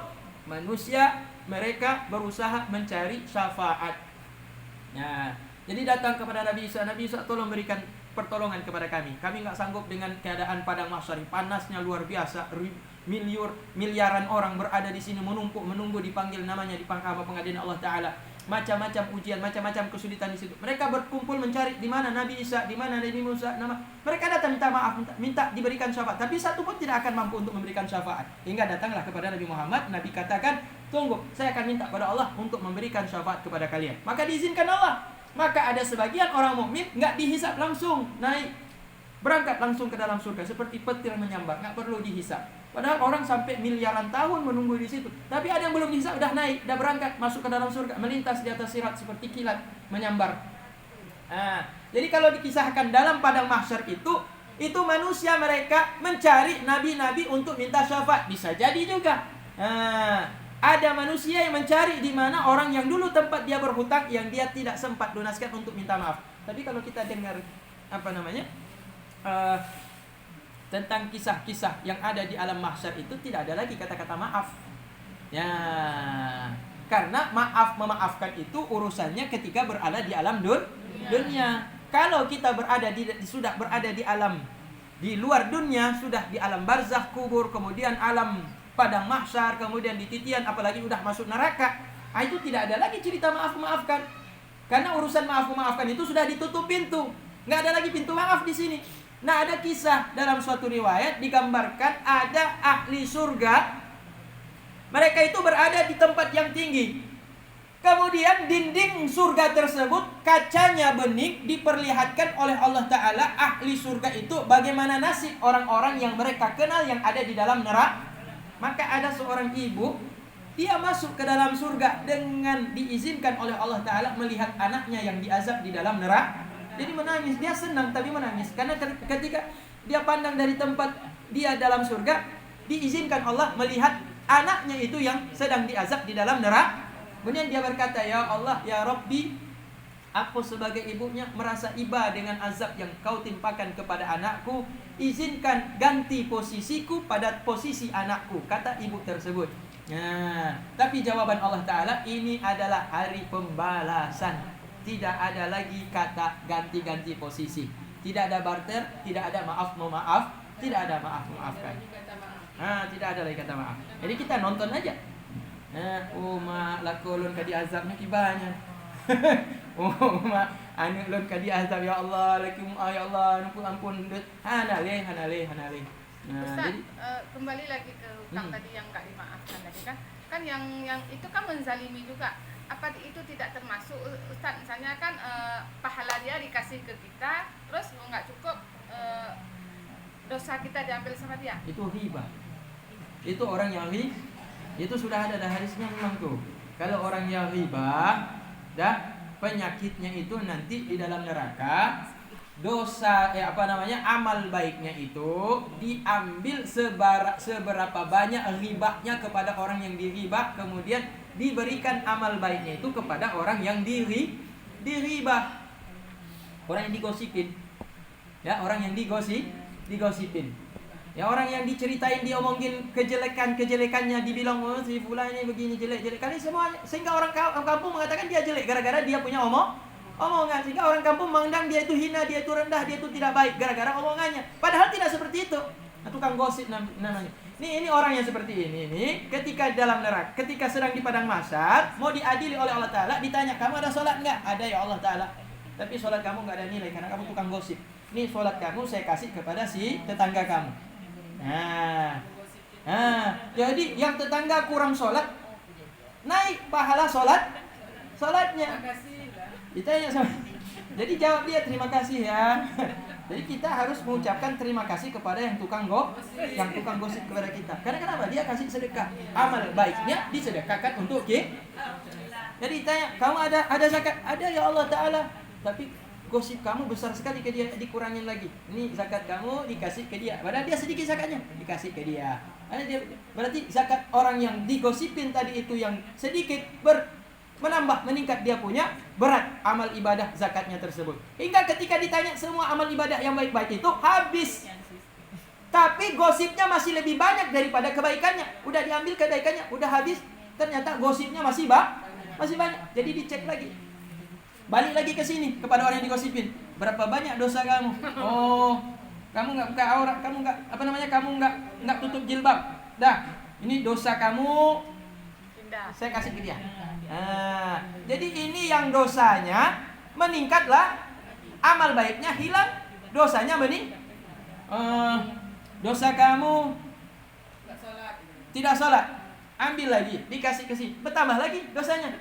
manusia mereka berusaha mencari syafaat. Nah, jadi datang kepada Nabi Isa, Nabi Isa tolong berikan pertolongan kepada kami. Kami nggak sanggup dengan keadaan padang mahsyar, panasnya luar biasa. Miliaran orang berada di sini menunggu dipanggil namanya di pengadilan Allah Ta'ala. Macam-macam ujian, macam-macam kesulitan di situ. Mereka berkumpul mencari di mana Nabi Isa, di mana Nabi Musa. Mereka datang minta maaf, minta diberikan syafaat. Tapi satu pun tidak akan mampu untuk memberikan syafaat. Hingga datanglah kepada Nabi Muhammad. Nabi katakan, tunggu, saya akan minta pada Allah untuk memberikan syafaat kepada kalian. Maka diizinkan Allah. Maka ada sebagian orang mukmin nggak dihisap langsung naik, berangkat langsung ke dalam surga seperti petir menyambar, nggak perlu dihisap. Padahal orang sampai miliaran tahun menunggu di situ. Tapi ada yang belum dihisap, udah naik, udah berangkat masuk ke dalam surga, melintas di atas sirat seperti kilat menyambar. Nah, jadi kalau dikisahkan dalam padang mahsyar itu manusia mereka mencari nabi-nabi untuk minta syafaat. Bisa jadi juga. Nah, ada manusia yang mencari di mana orang yang dulu tempat dia berhutang yang dia tidak sempat lunaskan untuk minta maaf. Tapi kalau kita dengar tentang kisah-kisah yang ada di alam mahsyar itu tidak ada lagi kata-kata maaf. Ya, karena memaafkan itu urusannya ketika berada di alam dunia. Kalau kita sudah berada di alam di luar dunia, sudah di alam barzakh kubur, kemudian alam padang mahsyar, kemudian di titian, apalagi udah masuk neraka, itu tidak ada lagi cerita maaf-maafkan. Karena urusan maaf-maafkan itu sudah ditutup pintu. Nggak ada lagi pintu maaf di sini. Nah, ada kisah dalam suatu riwayat digambarkan ada ahli surga. Mereka itu berada di tempat yang tinggi. Kemudian dinding surga tersebut kacanya bening, diperlihatkan oleh Allah Ta'ala ahli surga itu bagaimana nasib orang-orang yang mereka kenal yang ada di dalam neraka. Maka ada seorang ibu, dia masuk ke dalam surga dengan diizinkan oleh Allah Ta'ala melihat anaknya yang diazab di dalam neraka. Jadi menangis, dia senang tapi menangis. Karena ketika dia pandang dari tempat dia dalam surga, diizinkan Allah melihat anaknya itu yang sedang diazab di dalam neraka. Kemudian dia berkata, ya Allah, ya Rabbi, aku sebagai ibunya merasa iba dengan azab yang kau timpakan kepada anakku. Izinkan ganti posisiku pada posisi anakku, kata ibu tersebut. Nah, tapi jawaban Allah Ta'ala, ini adalah hari pembalasan. Tidak ada lagi kata ganti-ganti posisi. Tidak ada barter, tidak ada maaf-memaaf, tidak ada maaf-memaafkan. Nah, tidak ada lagi kata maaf. Jadi kita nonton aja. Lakulun ka diazabnya kibanya. Anu lun ka diazab ya Allah, lakum ya Allah, ampun. Hanale. Nah, Ustaz, jadi kembali lagi ke utang tadi yang enggak dimaafkan tadi kan. Kan yang itu kan menzalimi juga. Apa itu tidak termasuk Ustaz, misalnya kan pahala dia dikasih ke kita, terus nggak cukup dosa kita diambil sama dia. Itu riba. Itu orang yang riba. Itu sudah ada hadisnya memang tuh. Kalau orang yang riba, penyakitnya itu nanti di dalam neraka. Dosa amal baiknya itu diambil seberapa banyak ribanya kepada orang yang diriba, kemudian diberikan amal baiknya itu kepada orang yang diriba, orang yang digosipin, ya, orang yang digosipin, ya, orang yang diceritain, diomongin kejelekannya, dibilang si fulan ini begini jelek kali semuanya, sehingga orang kampung mengatakan dia jelek gara-gara dia punya omongan, sehingga orang kampung memandang dia itu hina, dia itu rendah, dia itu tidak baik gara-gara omongannya. Padahal tidak seperti itu. Tukang gosip namanya. Ini orang yang seperti ini ketika dalam neraka, ketika sedang di padang mahsyar, mau diadili oleh Allah Ta'ala, ditanya, kamu ada sholat enggak? Ada ya Allah Ta'ala. Tapi sholat kamu enggak ada nilai karena kamu tukang gosip. Ini sholat kamu saya kasih kepada si tetangga kamu. Nah, jadi yang tetangga kurang sholat, naik pahala sholatnya. Ditanya sama, jadi jawab dia, terima kasih ya. Jadi kita harus mengucapkan terima kasih kepada yang tukang gosip kepada kita. Karena kenapa? Dia kasih sedekah. Amal baiknya disedekahkan untuk kita. Jadi tanya, kamu ada zakat? Ada ya Allah Ta'ala. Tapi gosip kamu besar sekali ke dia, dikurangin lagi. Ini zakat kamu dikasih ke dia. Padahal dia sedikit zakatnya, dikasih ke dia. Berarti zakat orang yang digosipin tadi itu yang sedikit meningkat dia punya berat amal ibadah zakatnya tersebut. Hingga ketika ditanya semua amal ibadah yang baik-baik itu habis. Tapi gosipnya masih lebih banyak daripada kebaikannya. Udah diambil kebaikannya, udah habis. Ternyata gosipnya masih banyak. Jadi dicek lagi. Balik lagi ke sini kepada orang yang digosipin. Berapa banyak dosa kamu? Oh, kamu nggak buka aurat, kamu nggak tutup jilbab. Dah, ini dosa kamu. Saya kasih ke dia. Nah, jadi ini yang dosanya meningkatlah, amal baiknya hilang, dosanya dosa kamu tidak sholat, ambil lagi, dikasih ke sini, bertambah lagi dosanya.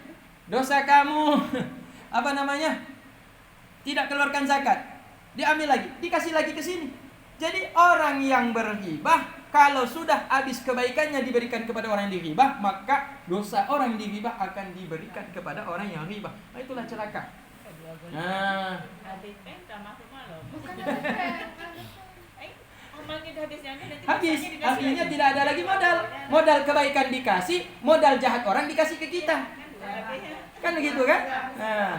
Dosa kamu tidak keluarkan zakat, diambil lagi, dikasih lagi ke sini. Jadi orang yang berghibah, kalau sudah habis kebaikannya diberikan kepada orang yang dighibah, maka dosa orang yang dighibah akan diberikan kepada orang yang ghibah. Nah, itulah celaka. Nah, habis, akhirnya tidak ada lagi modal kebaikan dikasih, modal jahat orang dikasih ke kita, kan begitu kan? Nah,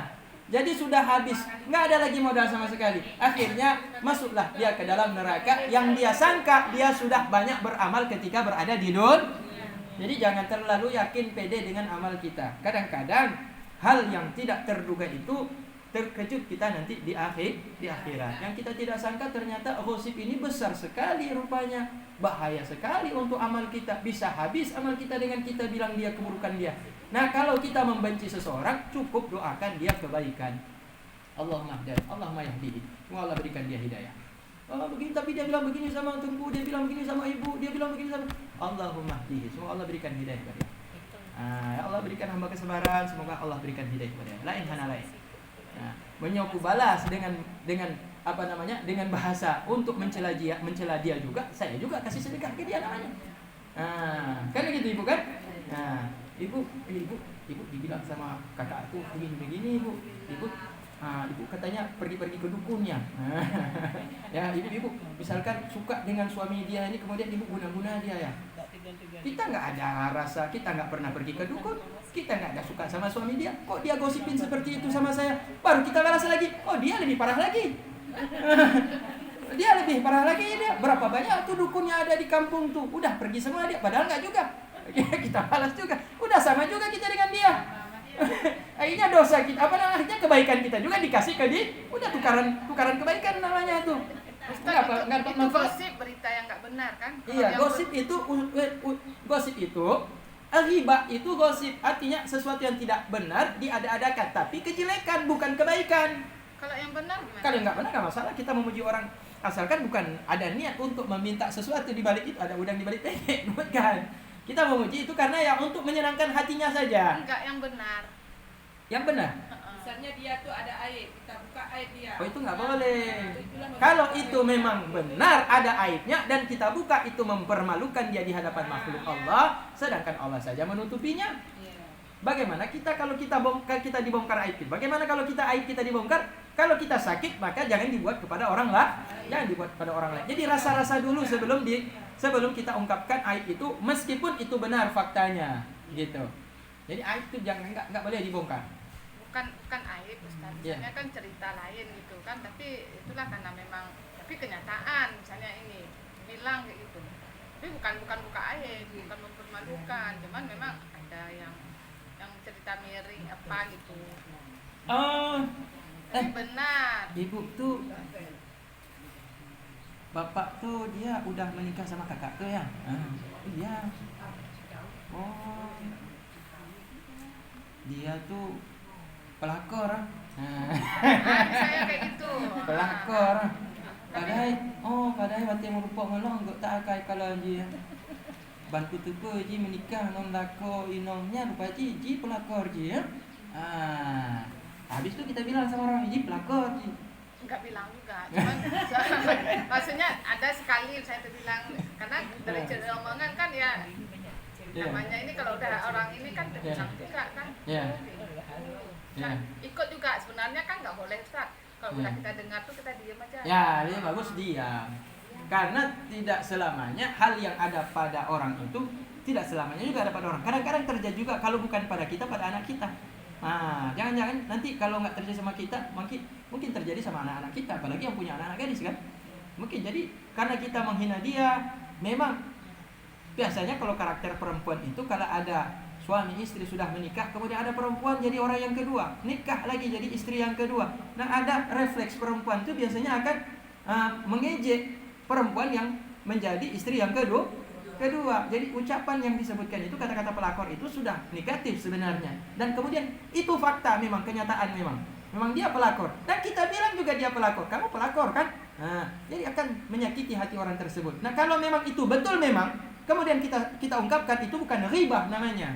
jadi sudah habis, nggak ada lagi modal sama sekali. Akhirnya masuklah dia ke dalam neraka yang dia sangka dia sudah banyak beramal ketika berada di dunia. Jadi jangan terlalu yakin pede dengan amal kita. Kadang-kadang hal yang tidak terduga itu terkejut kita nanti di akhirat. Yang kita tidak sangka ternyata gosip ini besar sekali rupanya, bahaya sekali untuk amal kita. Bisa habis amal kita dengan kita bilang dia keburukan dia. Nah, kalau kita membenci seseorang, cukup doakan dia kebaikan. Allahumma hdi, Allahumma yahdihi. Semoga Allah berikan dia hidayah. Oh begini, tapi dia bilang begini sama tunggu, dia bilang begini sama ibu, dia bilang begini sama. Allahumma hdihi. Semoga Allah berikan hidayah kepada dia. Ya Allah berikan hamba kesabaran, semoga Allah berikan hidayah kepada dia. Lain hana lain. Nah, menyoku balas dengan dengan bahasa untuk mencela dia juga, saya juga kasih sedekah ke dia namanya. Kan begitu ibu kan? Nah, ibu dibilang sama kakakku begini ibu katanya pergi ke dukunnya. Ya ibu misalkan suka dengan suami dia ini, kemudian ibu guna dia ya. Kita nggak ada rasa, kita nggak pernah pergi ke dukun, kita nggak ada suka sama suami dia, kok dia gosipin seperti itu sama saya, baru kita balas lagi, oh dia lebih parah lagi. Dia lebih parah lagi, dia berapa banyak tuh dukunnya ada di kampung tuh, udah pergi semua dia, padahal nggak juga. Kita balas juga, udah sama juga kita dengan dia. Akhirnya dosa kita, akhirnya kebaikan kita juga dikasih ke dia, udah tukaran kebaikan namanya tuh. Itu gosip, berita yang nggak benar kan? Iya, gosip itu ghibah itu gosip, artinya sesuatu yang tidak benar diada-adakan, tapi kejelekan bukan kebaikan. Kalau yang benar gimana? Kalau nggak benar nggak masalah, kita memuji orang, asalkan bukan ada niat untuk meminta sesuatu di balik itu, ada udang di balik teh, bukan. Kita memuji itu karena ya untuk menyenangkan hatinya saja. Enggak, yang benar. Yang benar. Misalnya dia tuh ada aib, kita buka aib dia. Oh itu nggak boleh. Kalau itu memang benar ada aibnya dan kita buka, itu mempermalukan dia di hadapan makhluk Allah, sedangkan Allah saja menutupinya. Bagaimana kalau kita dibongkar aib kita? Bagaimana kalau aib kita dibongkar? Kalau kita sakit maka jangan dibuat kepada orang lain, jangan dibuat kepada orang lain. Jadi rasa-rasa dulu sebelum kita ungkapkan aib itu, meskipun itu benar faktanya, gitu. Jadi aib itu nggak boleh dibongkar. Bukan aib Ustaz, misalnya kan cerita lain gitu kan, tapi itulah karena memang, tapi kenyataan misalnya ini bilang kayak gitu, tapi bukan buka aib, bukan mempermalukan, cuman memang ada yang cerita miring apa gitu. Tapi benar. Ibu tuh, bapak tuh dia udah menikah sama kakak tuh ya? Iya. Oh, dia tuh pelakor. Saya kayak gitu. Pelakor. Padahal mati merupa ngelong kok tak akai kalau dia. Bantu tuku ji menikah non lako inongnya rupa ji pelakor ji ya. Habis itu kita bilang sama orang ji pelakor ji. Enggak bilang juga, cuman maksudnya ada sekali saya tuh bilang, karena dari cerita omongan kan ya namanya ini kalau udah orang ini kan bilang juga kan. Ya. Ikut juga sebenarnya kan nggak boleh Ustaz. Kalau udah kita dengar tuh kita diam aja. Ya, ini bagus diam. Karena tidak selamanya hal yang ada pada orang itu tidak selamanya juga ada pada orang. Kadang-kadang terjadi juga kalau bukan pada kita, pada anak kita. Nah, jangan-jangan nanti kalau nggak terjadi sama kita, mungkin terjadi sama anak-anak kita, apalagi yang punya anak-anak gadis kan. Mungkin jadi karena kita menghina dia, memang biasanya kalau karakter perempuan itu kalau ada suami istri sudah menikah, kemudian ada perempuan jadi orang yang kedua, nikah lagi jadi istri yang kedua. Nah, ada refleks perempuan itu biasanya akan mengejek perempuan yang menjadi istri yang kedua. Jadi ucapan yang disebutkan itu, kata-kata pelakor itu sudah negatif sebenarnya. Dan kemudian itu fakta, memang kenyataan, memang dia pelakor. Dan kita bilang juga dia pelakor, kamu pelakor kan? Nah, jadi akan menyakiti hati orang tersebut. Nah, kalau memang itu betul memang, kemudian kita ungkapkan, itu bukan ribah namanya.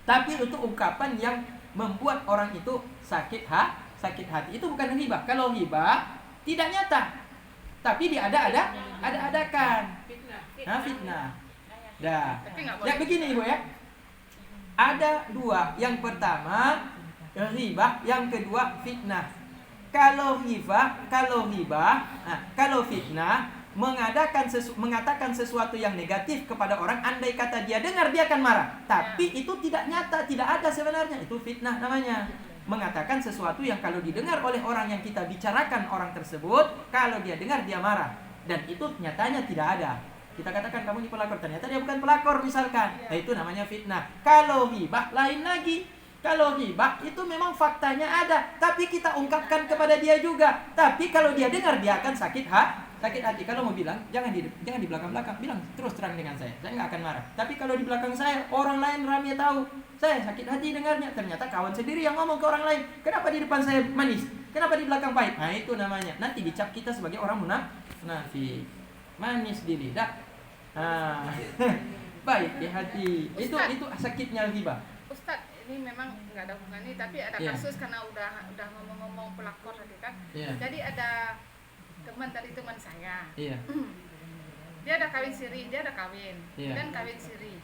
Tapi itu ungkapan yang membuat orang itu sakit hati. Itu bukan ribah. Kalau ribah tidak nyata, tapi diada-adakan. Fitnah. Dah. Ya begini Ibu ya. Ada dua. Yang pertama ribah, yang kedua fitnah. Kalau fitnah mengatakan sesuatu yang negatif kepada orang, andai kata dia dengar dia akan marah. Tapi itu tidak nyata, tidak ada sebenarnya. Itu fitnah namanya. Mengatakan sesuatu yang kalau didengar oleh orang yang kita bicarakan orang tersebut, kalau dia dengar dia marah. Dan itu nyatanya tidak ada. Kita katakan kamu ini pelakor, ternyata dia bukan pelakor misalkan. Nah, itu namanya fitnah. Kalau ghibah lain lagi. Kalau ghibah itu memang faktanya ada, tapi kita ungkapkan kepada dia juga. Tapi kalau dia dengar dia akan sakit hati. Kalau mau bilang jangan di belakang-belakang, bilang terus terang dengan saya nggak akan marah. Tapi kalau di belakang saya orang lain ramai tahu, saya sakit hati dengarnya. Ternyata kawan sendiri yang ngomong ke orang lain. Kenapa di depan saya manis? Kenapa di belakang baik? Nah, itu namanya nanti dicap kita sebagai orang munafik. Manis di lidah, baik di hati. Ustaz, itu sakitnya ghibah. Ustaz, ini memang nggak ada hubungannya, tapi ada kasus karena udah ngomong pelakor tadi kan. Jadi ada teman saya. Dia ada kawin siri, dan kawin siri.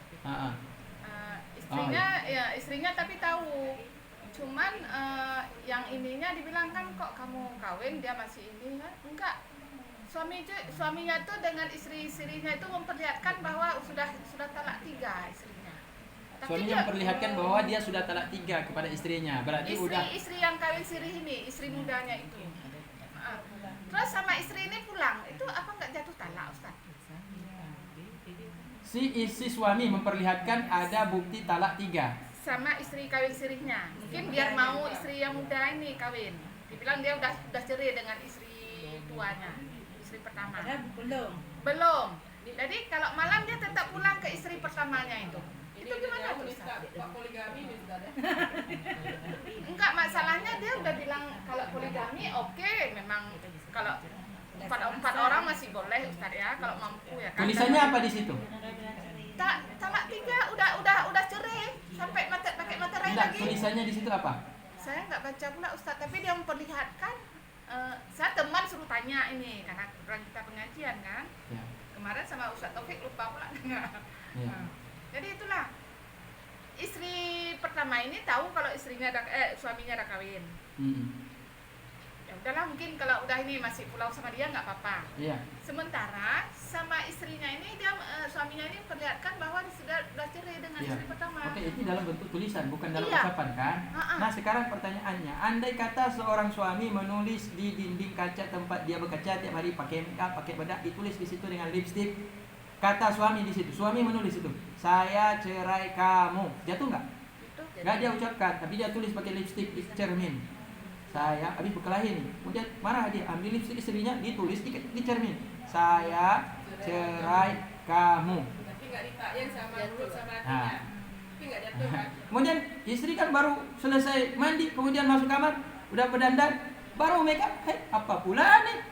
Istrinya tapi tahu. Cuman yang ininya dibilang kan, kok kamu kawin dia masih ini kan? Enggak. Suaminya tuh dengan istri-istrinya itu memperlihatkan bahwa sudah talak 3 istrinya. Tapi Suaminya memperlihatkan bahwa dia sudah talak 3 kepada istrinya. Berarti istri yang kawin siri ini, istri mudanya itu. Terus sama istri ini pulang, itu apa nggak jatuh talak, Ustaz? Si suami memperlihatkan ada bukti talak 3 sama istri kawin sirihnya. Mungkin biar mau istri yang muda ini kawin. Dibilang dia udah cerai dengan istri tuanya, istri pertama. Belum. Jadi kalau malam dia tetap pulang ke istri pertamanya itu. Itu gimana tuh? Poligami misalnya. Enggak, masalahnya dia udah bilang kalau poligami oke, memang kalau 4 orang masih boleh Ustaz ya, kalau mampu ya kan. Tulisannya apa di situ? Talak 3 udah cerai sampai pakai materai lagi. Tulisannya di situ apa? Saya nggak baca pula Ustaz, tapi dia memperlihatkan. Saya teman suruh tanya ini karena orang kita pengajian kan. Ya. Kemarin sama Ustaz Taufik lupa pula. Ya. Jadi itulah, istri pertama ini tahu kalau suaminya ada kawin. Ya udahlah, mungkin kalau udah ini masih pulau sama dia nggak apa-apa. Iya. Sementara sama istrinya ini suaminya ini perlihatkan bahwa sudah cerai dengan istri pertama. Oke, itu dalam bentuk tulisan, bukan dalam Iya. ucapan kan? Nah, sekarang pertanyaannya, andai kata seorang suami menulis di dinding kaca tempat dia berkaca tiap hari pakai make up, pakai bedak, ditulis di situ dengan lipstik. Kata suami di situ, suami menulis itu, saya cerai kamu, jatuh nggak? Nggak dia ucapkan, tapi dia tulis pakai lipstik di cermin. Saya habis berkelahi nih, kemudian marah dia, ambil lipstik istrinya, ditulis di cermin, saya cerai kamu. Tapi nggak ditayin sama mulut sama hatinya. Tapi nggak jatuh kan? Kemudian istri kan baru selesai mandi, kemudian masuk kamar, udah berdandan, baru make up, apa pula nih?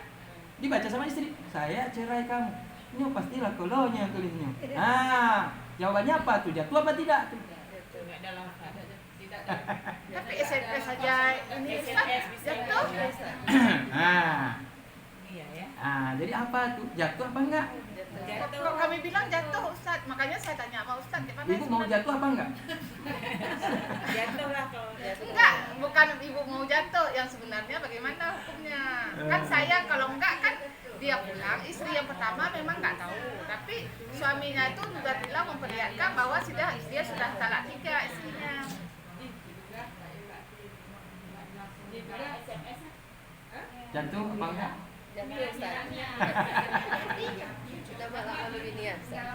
Dibaca sama istri, saya cerai kamu. Ini pastilah kolonya yang tulisnya. Jawabannya apa tuh? Jatuh apa tidak? Tapi SMS saja ini jatuh. Jadi apa tuh? Jatuh apa enggak? Kok kami bilang jatuh Ustaz, makanya saya tanya sama Ustaz gimana? Ibu mau jatuh apa enggak? Jatuh lah kalau jatuh. Enggak, suaminya itu juga bilang memperlihatkan bahwa dia sudah talak 3 istrinya. Jantung apa enggak? Jantung Ustaz. Sudah malah begini ya Ustaz.